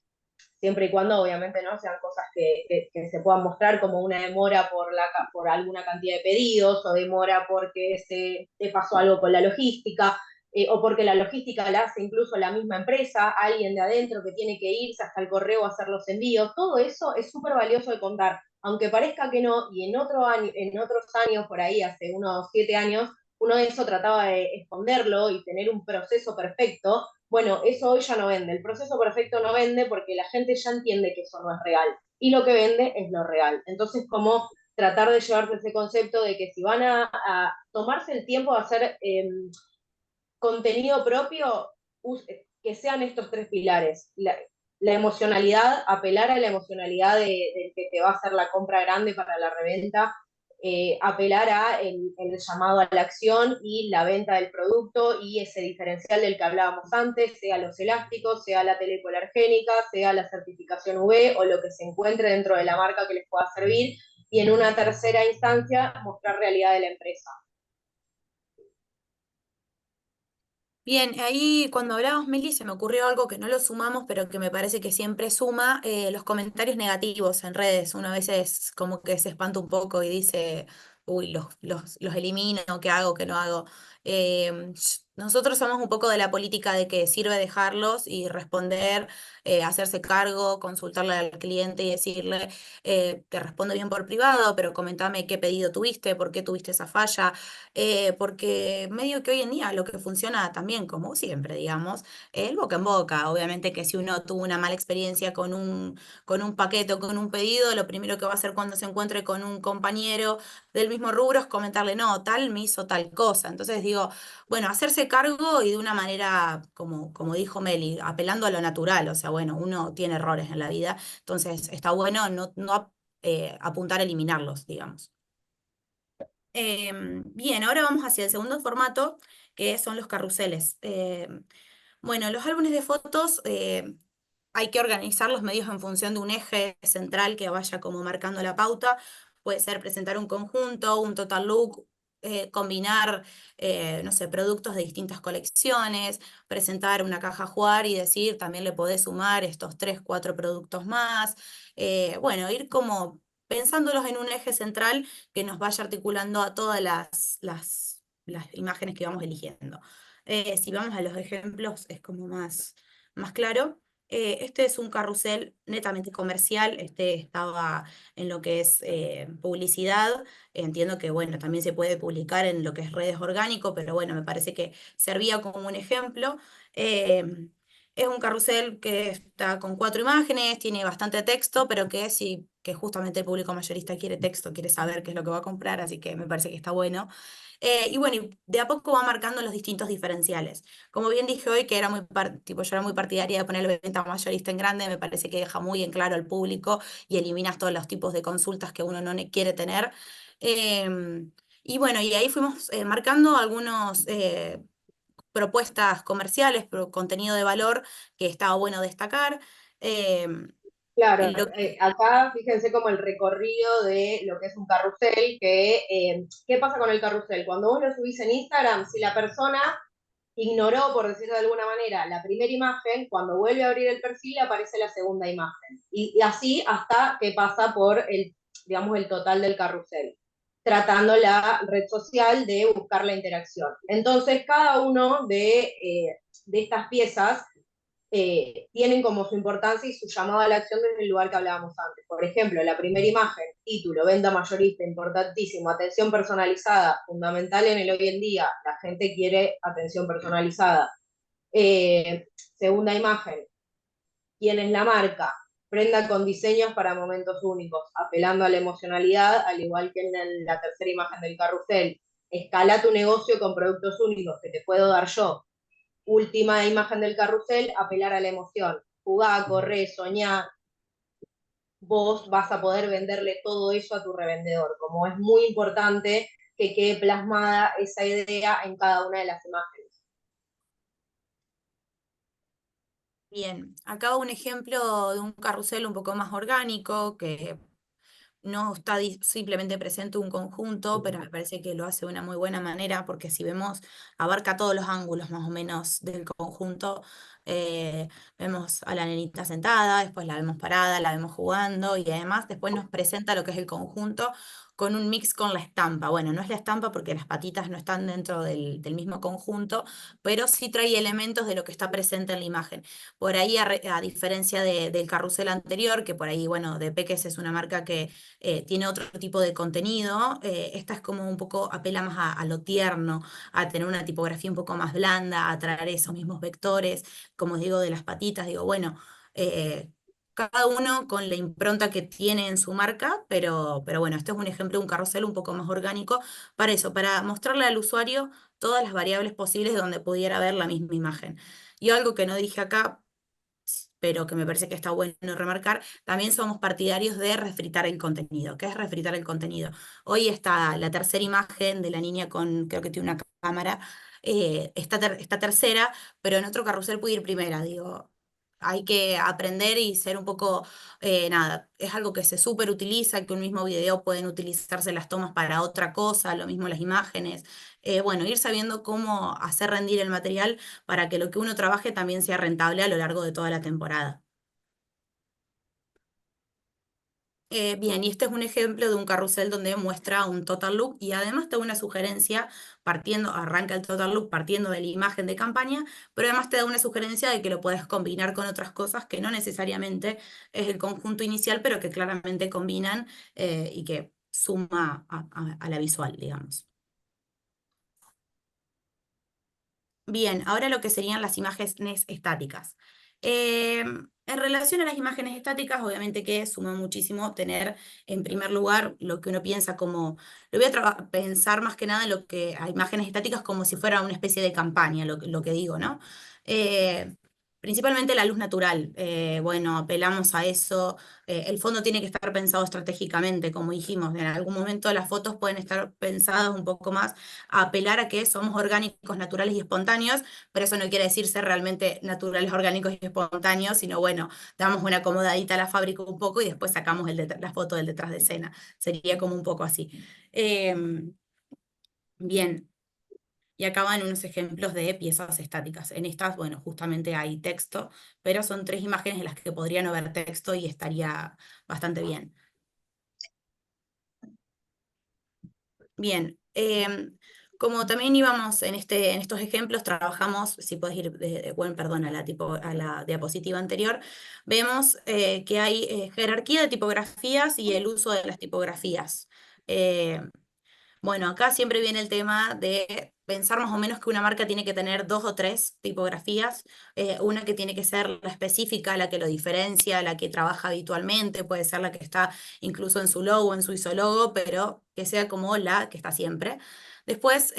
siempre y cuando obviamente no sean cosas que se puedan mostrar como una demora por alguna cantidad de pedidos, o demora porque te pasó algo con la logística, o porque la logística la hace incluso la misma empresa, alguien de adentro que tiene que irse hasta el correo a hacer los envíos. Todo eso es súper valioso de contar, aunque parezca que no, y en otros años, por ahí hace unos 7 años, uno de eso trataba de esconderlo y tener un proceso perfecto. Bueno, eso hoy ya no vende. El proceso perfecto no vende porque la gente ya entiende que eso no es real. Y lo que vende es lo real. Entonces, como tratar de llevarse ese concepto de que si van a tomarse el tiempo de hacer contenido propio, que sean estos tres pilares. La emocionalidad, apelar a la emocionalidad del que te va a hacer la compra grande para la reventa, apelar a el llamado a la acción y la venta del producto y ese diferencial del que hablábamos antes, sea los elásticos, sea la tela hipoalergénica, sea la certificación UV o lo que se encuentre dentro de la marca que les pueda servir, y en una tercera instancia mostrar realidad de la empresa. Bien, ahí cuando hablábamos, Meli, se me ocurrió algo que no lo sumamos, pero que me parece que siempre suma, los comentarios negativos en redes. Uno a veces como que se espanta un poco y dice, uy, los elimino, ¿qué hago, qué no hago? Nosotros somos un poco de la política de que sirve dejarlos y responder, hacerse cargo, consultarle al cliente y decirle, te respondo bien por privado, pero comentame qué pedido tuviste, por qué tuviste esa falla, porque medio que hoy en día lo que funciona también, como siempre, digamos, el boca en boca. Obviamente que si uno tuvo una mala experiencia con un paquete o con un pedido, lo primero que va a hacer cuando se encuentre con un compañero del mismo rubro es comentarle, no, tal me hizo tal cosa. Entonces digo, bueno, hacerse cargo y de una manera, como dijo Meli, apelando a lo natural. O sea, bueno, uno tiene errores en la vida, entonces está bueno no apuntar a eliminarlos, digamos. Bien, ahora vamos hacia el segundo formato, que son los carruseles. Bueno, los álbumes de fotos hay que organizar los medios en función de un eje central que vaya como marcando la pauta. Puede ser presentar un conjunto, un total look, combinar, no sé, productos de distintas colecciones, presentar una caja a jugar y decir, también le podés sumar estos 3, 4 productos más. Bueno, ir como pensándolos en un eje central que nos vaya articulando a todas las imágenes que vamos eligiendo. Si vamos a los ejemplos es como más claro. Este es un carrusel netamente comercial, este estaba en lo que es publicidad. Entiendo que bueno, también se puede publicar en lo que es redes orgánico, pero bueno, me parece que servía como un ejemplo. Es un carrusel que está con 4 imágenes, tiene bastante texto, pero que justamente el público mayorista quiere texto, quiere saber qué es lo que va a comprar, así que me parece que está bueno. Y bueno, y de a poco va marcando los distintos diferenciales. Como bien dije hoy, que era yo era muy partidaria de poner venta mayorista en grande, me parece que deja muy en claro al público y eliminas todos los tipos de consultas que uno no quiere tener. Y bueno, y ahí fuimos marcando algunos propuestas comerciales, contenido de valor que estaba bueno destacar. Claro, acá fíjense como el recorrido de lo que es un carrusel, ¿qué pasa con el carrusel? Cuando vos lo subís en Instagram, si la persona ignoró, por decirlo de alguna manera, la primera imagen, cuando vuelve a abrir el perfil aparece la segunda imagen. Y así hasta que pasa por digamos, el total del carrusel, tratando la red social de buscar la interacción. Entonces, cada uno de estas piezas tienen como su importancia y su llamado a la acción desde el lugar que hablábamos antes. Por ejemplo, la primera imagen, título, venta mayorista, importantísimo, atención personalizada, fundamental en el hoy en día, la gente quiere atención personalizada. Segunda imagen, ¿quién es la marca? Prenda con diseños para momentos únicos, apelando a la emocionalidad, al igual que en la tercera imagen del carrusel. Escala tu negocio con productos únicos que te puedo dar yo. Última imagen del carrusel, apelar a la emoción. Jugá, corré, soñá. Vos vas a poder venderle todo eso a tu revendedor. Como es muy importante que quede plasmada esa idea en cada una de las imágenes. Bien, acá un ejemplo de un carrusel un poco más orgánico, que no está simplemente presente un conjunto, pero me parece que lo hace de una muy buena manera, porque si vemos, abarca todos los ángulos más o menos del conjunto. Vemos a la nenita sentada, después la vemos parada, la vemos jugando, y además después nos presenta lo que es el conjunto con un mix con la estampa. Bueno, no es la estampa porque las patitas no están dentro del mismo conjunto, pero sí trae elementos de lo que está presente en la imagen. Por ahí, a diferencia del carrusel anterior, que por ahí, bueno, de Peques es una marca que tiene otro tipo de contenido, esta es como un poco, apela más a lo tierno, a tener una tipografía un poco más blanda, a traer esos mismos vectores, como os digo, de las patitas. Digo, bueno, cada uno con la impronta que tiene en su marca, pero bueno, este es un ejemplo de un carrusel un poco más orgánico para eso, para mostrarle al usuario todas las variables posibles donde pudiera ver la misma imagen. Y algo que no dije acá, pero que me parece que está bueno remarcar, también somos partidarios de refritar el contenido. ¿Qué es refritar el contenido? Hoy está la tercera imagen de la niña con, creo que tiene una cámara, está tercera, pero en otro carrusel puede ir primera, digo. Hay que aprender y ser un poco, nada, es algo que se súper utiliza, que un mismo video pueden utilizarse las tomas para otra cosa, lo mismo las imágenes. Bueno, ir sabiendo cómo hacer rendir el material para que lo que uno trabaje también sea rentable a lo largo de toda la temporada. Bien, y este es un ejemplo de un carrusel donde muestra un total look y además te da una sugerencia arranca el total look partiendo de la imagen de campaña, pero además te da una sugerencia de que lo puedes combinar con otras cosas que no necesariamente es el conjunto inicial, pero que claramente combinan y que suma a la visual, digamos. Bien, ahora lo que serían las imágenes estáticas. En relación a las imágenes estáticas, obviamente que suma muchísimo tener en primer lugar lo que uno piensa como, lo voy a pensar más que nada en lo que a imágenes estáticas como si fuera una especie de campaña, lo que digo, ¿no? Principalmente la luz natural, bueno, apelamos a eso, el fondo tiene que estar pensado estratégicamente, como dijimos, en algún momento las fotos pueden estar pensadas un poco más a apelar a que somos orgánicos, naturales y espontáneos, pero eso no quiere decir ser realmente naturales, orgánicos y espontáneos, sino bueno, damos una acomodadita a la fábrica un poco y después sacamos la foto del detrás de escena, sería como un poco así. Bien. Y acá van unos ejemplos de piezas estáticas. En estas, bueno, justamente hay texto, pero son 3 imágenes en las que podría no haber texto y estaría bastante bien. Bien, como también íbamos en estos ejemplos, trabajamos, si puedes ir, bueno, perdón, a la diapositiva anterior, vemos que hay jerarquía de tipografías y el uso de las tipografías. Bueno, acá siempre viene el tema de pensar más o menos que una marca tiene que tener 2 o 3 tipografías, una que tiene que ser la específica, la que lo diferencia, la que trabaja habitualmente, puede ser la que está incluso en su logo, en su isólogo, pero que sea como la que está siempre. Después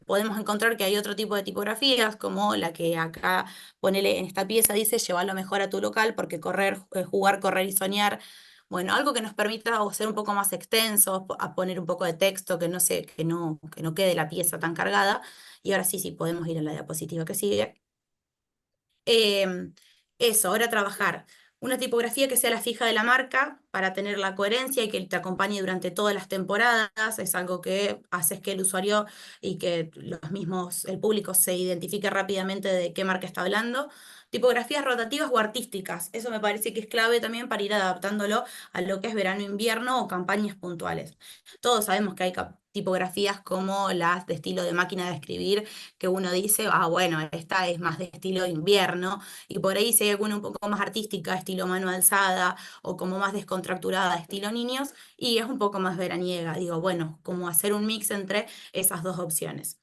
podemos encontrar que hay otro tipo de tipografías, como la que acá, ponele en esta pieza, dice, llevarlo mejor a tu local, porque jugar, correr y soñar. Bueno, algo que nos permita ser un poco más extensos, a poner un poco de texto, que no quede la pieza tan cargada. Y ahora sí, podemos ir a la diapositiva que sigue. Eso, ahora trabajar una tipografía que sea la fija de la marca para tener la coherencia y que te acompañe durante todas las temporadas. Es algo que haces que el usuario y que el público se identifique rápidamente de qué marca está hablando. Tipografías rotativas o artísticas. Eso me parece que es clave también para ir adaptándolo a lo que es verano-invierno o campañas puntuales. Todos sabemos que hay tipografías como las de estilo de máquina de escribir, que uno dice, bueno, esta es más de estilo invierno, y por ahí si hay alguna un poco más artística, estilo mano alzada, o como más descontracturada, estilo niños, y es un poco más veraniega. Digo, bueno, como hacer un mix entre esas dos opciones.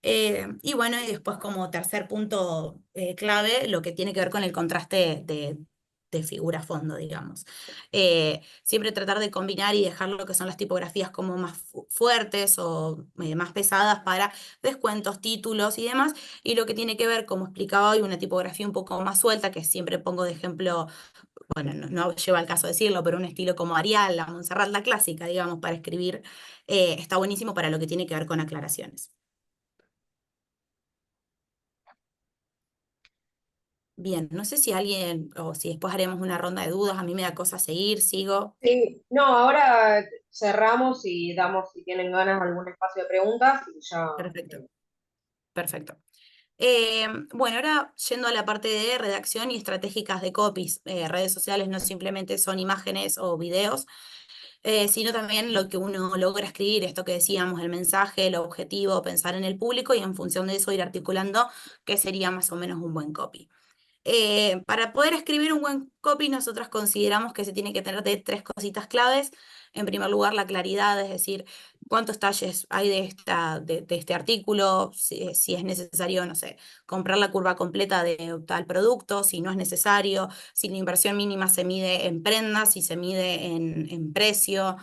Y bueno, y después como tercer punto clave, lo que tiene que ver con el contraste de figura-fondo, digamos. Siempre tratar de combinar y dejar lo que son las tipografías como más fuertes o más pesadas para descuentos, títulos y demás, y lo que tiene que ver, como explicaba hoy, una tipografía un poco más suelta, que siempre pongo de ejemplo, bueno, no lleva al caso decirlo, pero un estilo como Arial, la Montserrat, la clásica, digamos, para escribir, está buenísimo para lo que tiene que ver con aclaraciones. Bien, no sé si alguien, o si después haremos una ronda de dudas, a mí me da cosa seguir, sigo. Sí, no, ahora cerramos y damos, si tienen ganas, algún espacio de preguntas y ya. Perfecto, perfecto. Bueno, ahora yendo a la parte de redacción y estratégicas de copies, redes sociales no simplemente son imágenes o videos, sino también lo que uno logra escribir, esto que decíamos, el mensaje, el objetivo, pensar en el público y en función de eso ir articulando qué sería más o menos un buen copy. Para poder escribir un buen copy, nosotros consideramos que se tiene que tener de 3 cositas claves. En primer lugar, la claridad, es decir, cuántos talles hay de este artículo, si es necesario, no sé, comprar la curva completa de tal producto, si no es necesario, si la inversión mínima se mide en prendas, si se mide en precio,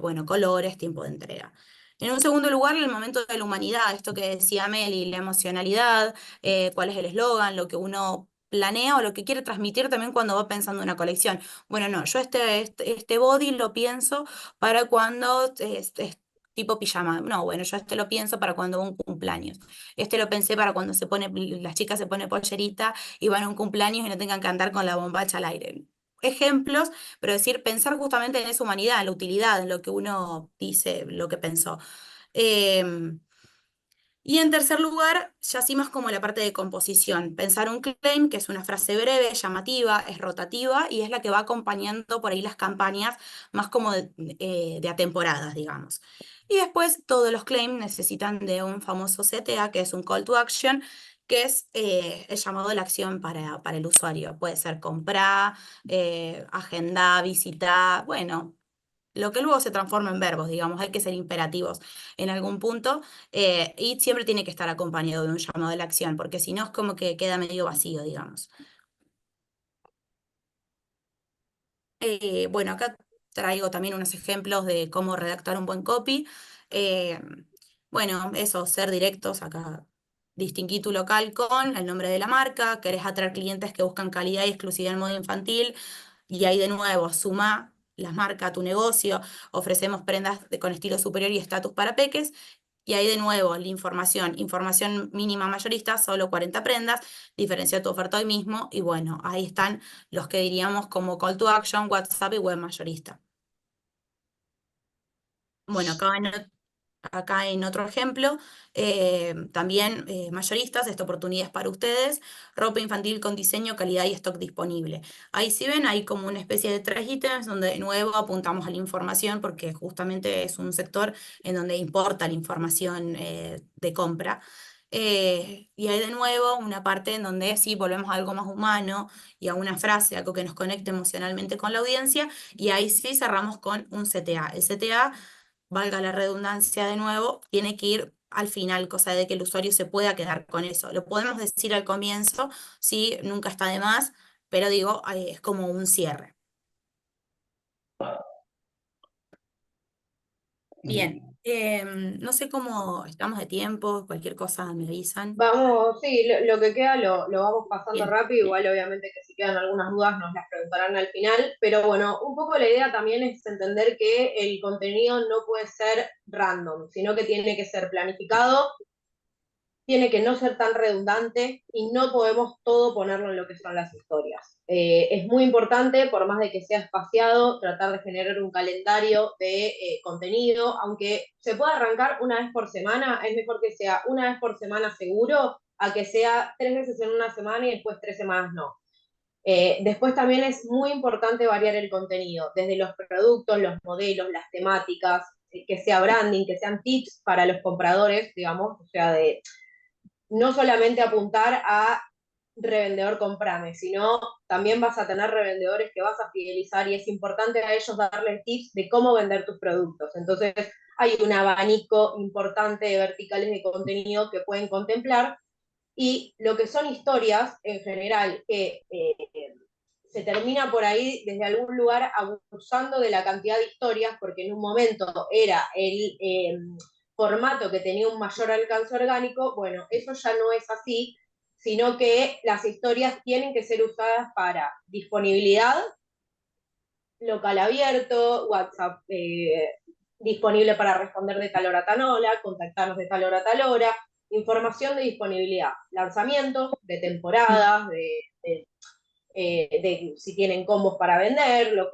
bueno, colores, tiempo de entrega. En un segundo lugar, el momento de la humanidad, esto que decía Meli, la emocionalidad, cuál es el eslogan, lo que uno planea o lo que quiere transmitir también cuando va pensando en una colección. Bueno, no, yo este body lo pienso para cuando es tipo pijama. No, bueno, yo este lo pienso para cuando va un cumpleaños. Este lo pensé para cuando las chicas se ponen pollerita y van a un cumpleaños y no tengan que andar con la bombacha al aire. Ejemplos, pero decir, pensar justamente en esa humanidad, en la utilidad, en lo que uno dice, lo que pensó. Em, y en tercer lugar, ya sí más como la parte de composición. Pensar un claim, que es una frase breve, llamativa, es rotativa y es la que va acompañando por ahí las campañas más como de a temporadas, digamos. Y después todos los claims necesitan de un famoso CTA, que es un call to action, que es el llamado de la acción para el usuario. Puede ser comprar, agenda, visitar, bueno, lo que luego se transforma en verbos, digamos, hay que ser imperativos en algún punto y siempre tiene que estar acompañado de un llamado de la acción, porque si no es como que queda medio vacío, digamos. Bueno, acá traigo también unos ejemplos de cómo redactar un buen copy. Eh, bueno, eso, ser directos, acá distinguí tu local con el nombre de la marca, querés atraer clientes que buscan calidad y exclusividad en modo infantil, y ahí de nuevo, suma las marcas a tu negocio, ofrecemos prendas con estilo superior y estatus para peques, y ahí de nuevo, la información mínima mayorista, solo 40 prendas, diferencia tu oferta hoy mismo, y bueno, ahí están los que diríamos como call to action, WhatsApp y web mayorista. Bueno, acá en otro ejemplo, también mayoristas, esta oportunidad es para ustedes, ropa infantil con diseño, calidad y stock disponible. Ahí si ven, hay como una especie de 3 ítems donde de nuevo apuntamos a la información porque justamente es un sector en donde importa la información de compra. Y hay de nuevo una parte en donde sí volvemos a algo más humano y a una frase, algo que nos conecte emocionalmente con la audiencia, y ahí sí cerramos con un CTA. El CTA, valga la redundancia de nuevo, tiene que ir al final, cosa de que el usuario se pueda quedar con eso. Lo podemos decir al comienzo, sí, nunca está de más, pero digo, es como un cierre. Bien, no sé cómo estamos de tiempo, cualquier cosa me avisan. Vamos, sí, lo que queda lo vamos pasando Bien. rápido, igual obviamente que si quedan algunas dudas nos las preguntarán al final, pero bueno, un poco la idea también es entender que el contenido no puede ser random, sino que tiene que ser planificado, tiene que no ser tan redundante y no podemos todo ponerlo en lo que son las historias. Es muy importante, por más de que sea espaciado, tratar de generar un calendario de contenido, aunque se pueda arrancar una vez por semana, es mejor que sea una vez por semana seguro, a que sea 3 veces en una semana y después 3 semanas no. Después también es muy importante variar el contenido, desde los productos, los modelos, las temáticas, que sea branding, que sean tips para los compradores, digamos, o sea, de no solamente apuntar a revendedor comprame, sino también vas a tener revendedores que vas a fidelizar y es importante a ellos darles tips de cómo vender tus productos. Entonces hay un abanico importante de verticales de contenido que pueden contemplar y lo que son historias en general que se termina por ahí desde algún lugar abusando de la cantidad de historias porque en un momento era el formato que tenía un mayor alcance orgánico, bueno, eso ya no es así, sino que las historias tienen que ser usadas para disponibilidad, local abierto, WhatsApp disponible para responder de tal hora a tal hora, contactarnos de tal hora a tal hora, información de disponibilidad, lanzamientos de temporadas, de si tienen combos para vender, lo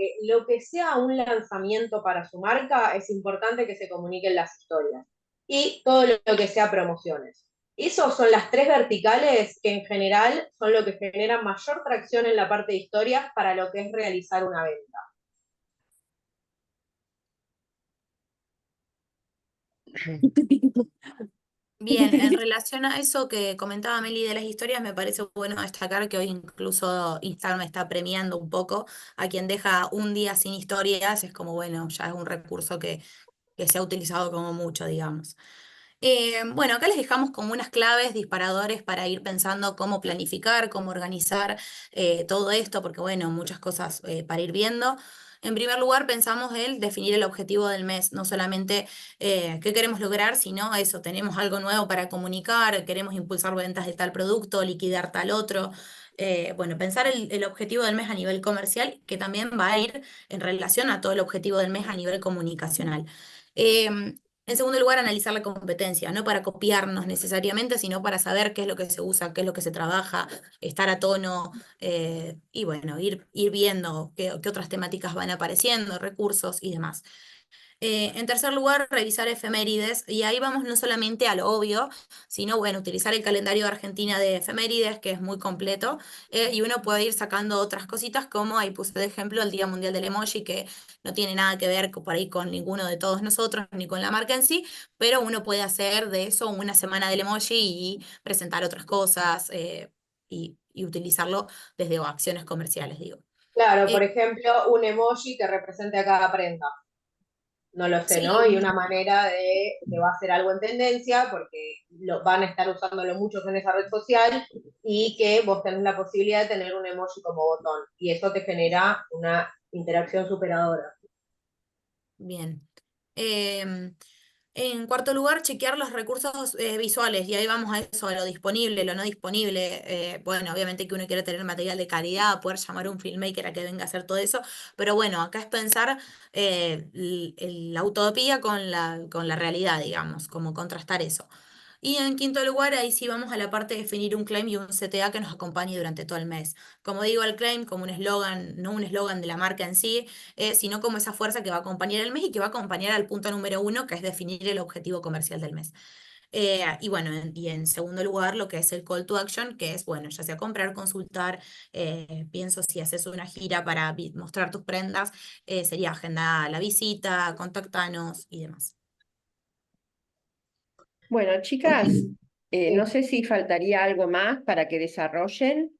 que sea un lanzamiento para su marca, es importante que se comuniquen las historias. Y todo lo que sea promociones. Esos son las 3 verticales que en general son lo que genera mayor tracción en la parte de historias para lo que es realizar una venta. Bien, en relación a eso que comentaba Meli de las historias, me parece bueno destacar que hoy incluso Instagram está premiando un poco a quien deja un día sin historias, es como, bueno, ya es un recurso que se ha utilizado como mucho, digamos. Bueno, acá les dejamos como unas claves, disparadores para ir pensando cómo planificar, cómo organizar todo esto, porque bueno, muchas cosas para ir viendo. En primer lugar, pensamos en definir el objetivo del mes, no solamente qué queremos lograr, sino eso, tenemos algo nuevo para comunicar, queremos impulsar ventas de tal producto, liquidar tal otro. Bueno, pensar el objetivo del mes a nivel comercial, que también va a ir en relación a todo el objetivo del mes a nivel comunicacional. En segundo lugar, analizar la competencia, no para copiarnos necesariamente, sino para saber qué es lo que se usa, qué es lo que se trabaja, estar a tono y bueno, ir viendo qué otras temáticas van apareciendo, recursos y demás. En tercer lugar, revisar efemérides, y ahí vamos no solamente a lo obvio, sino bueno, utilizar el calendario de Argentina de efemérides, que es muy completo, y uno puede ir sacando otras cositas, como ahí puse de ejemplo el Día Mundial del Emoji, que no tiene nada que ver por ahí con ninguno de todos nosotros, ni con la marca en sí, pero uno puede hacer de eso una semana del emoji y presentar otras cosas, y utilizarlo desde acciones comerciales, digo. Claro, por Eh, ejemplo, un emoji que represente a cada prenda. No lo sé, sí, ¿no? Y una manera de que va a ser algo en tendencia, porque van a estar usándolo muchos en esa red social, y que vos tenés la posibilidad de tener un emoji como botón. Y eso te genera una interacción superadora. bien. Em, En cuarto lugar, chequear los recursos visuales, y ahí vamos a eso, a lo disponible, lo no disponible. Bueno, obviamente que uno quiere tener material de calidad, poder llamar a un filmmaker a que venga a hacer todo eso, pero bueno, acá es pensar la utopía con la realidad, digamos, como contrastar eso. Y en quinto lugar, ahí sí vamos a la parte de definir un claim y un CTA que nos acompañe durante todo el mes. Como digo, el claim como un eslogan, no un eslogan de la marca en sí, sino como esa fuerza que va a acompañar el mes y que va a acompañar al punto número uno, que es definir el objetivo comercial del mes. Y bueno, y en segundo lugar, lo que es el call to action, que es, bueno, ya sea comprar, consultar, pienso si haces una gira para mostrar tus prendas, sería agenda la visita, contactanos y demás. Bueno, chicas, no Sí. sé si faltaría algo más para que desarrollen.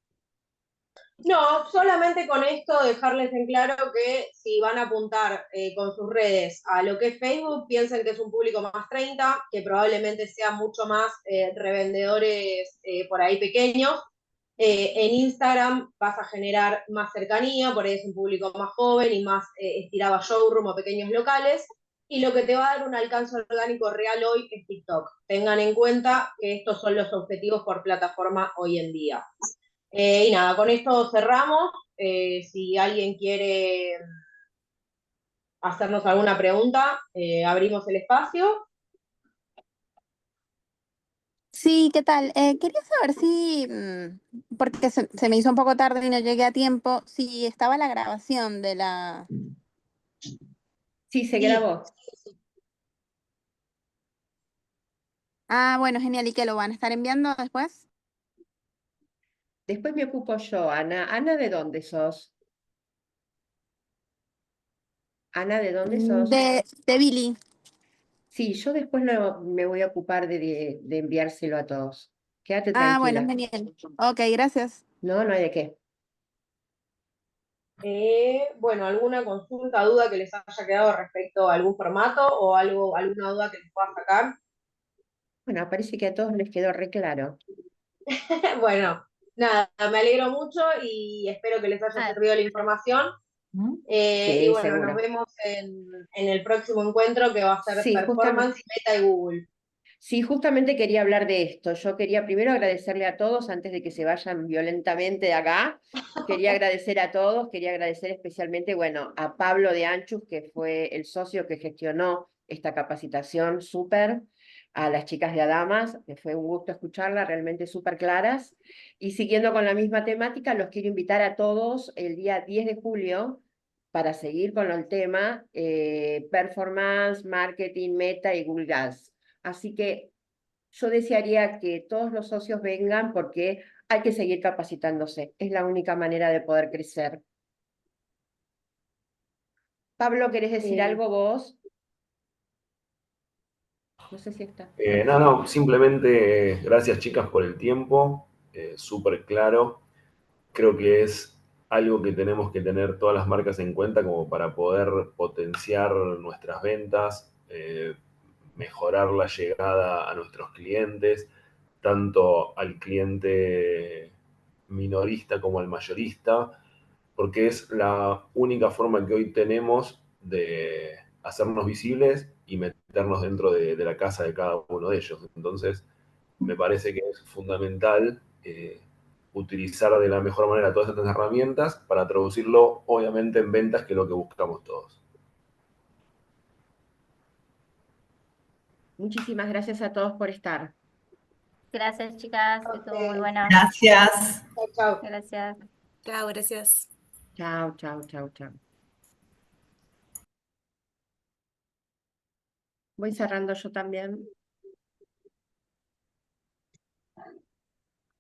No, solamente con esto dejarles en claro que si van a apuntar con sus redes a lo que es Facebook, piensen que es un público más 30, que probablemente sean mucho más revendedores por ahí pequeños. En Instagram vas a generar más cercanía, por ahí es un público más joven y más estirado a showroom o pequeños locales. Y lo que te va a dar un alcance orgánico real hoy es TikTok. Tengan en cuenta que estos son los objetivos por plataforma hoy en día. Y nada, con esto cerramos. Si alguien quiere hacernos alguna pregunta, abrimos el espacio. Sí, ¿qué tal? Quería saber si, porque se me hizo un poco tarde y no llegué a tiempo, si estaba la grabación de la... Sí, se Sí, grabó. Ah, bueno, genial. ¿Y qué lo van a estar enviando después? Después me ocupo yo, Ana. Ana, ¿de dónde sos? Ana, ¿de dónde sos? De Billy. Sí, yo después me voy a ocupar de enviárselo a todos. Quédate Ah, bueno, tranquila. genial. Ok, gracias. No, no hay de qué. bueno, ¿alguna consulta, duda que les haya quedado respecto a algún formato o algo, alguna duda que les pueda sacar? Bueno, parece que a todos les quedó re claro. Bueno, nada, me alegro mucho y espero que les haya Ah, servido la información. Y Sí, bueno, nos seguro. vemos en el próximo encuentro, que va a ser Sí, justamente. Performance, Meta y Google. Sí, justamente quería hablar de esto. Yo quería primero agradecerle a todos antes de que se vayan violentamente de acá. Quería agradecer a todos, quería agradecer especialmente, bueno, a Pablo de Anchus, que fue el socio que gestionó esta capacitación súper, a las chicas de Adamas, que fue un gusto escucharlas, realmente súper claras. Y siguiendo con la misma temática, los quiero invitar a todos el día 10 de julio para seguir con el tema performance, marketing, meta y Google Ads. Así que yo desearía que todos los socios vengan porque hay que seguir capacitándose. Es la única manera de poder crecer. Pablo, ¿querés decir algo vos? No sé si está. No, simplemente gracias chicas por el tiempo, súper claro. Creo que es algo que tenemos que tener todas las marcas en cuenta como para poder potenciar nuestras ventas, mejorar la llegada a nuestros clientes, tanto al cliente minorista como al mayorista, porque es la única forma que hoy tenemos de hacernos visibles y meternos dentro de la casa de cada uno de ellos. Entonces, me parece que es fundamental utilizar de la mejor manera todas estas herramientas para traducirlo, obviamente, en ventas, que es lo que buscamos todos. Muchísimas gracias a todos por estar. Gracias, chicas, que estuvo muy buena. Gracias. Chao. Gracias. Chao, gracias. Chao, chao, chao, chao. Voy cerrando yo también.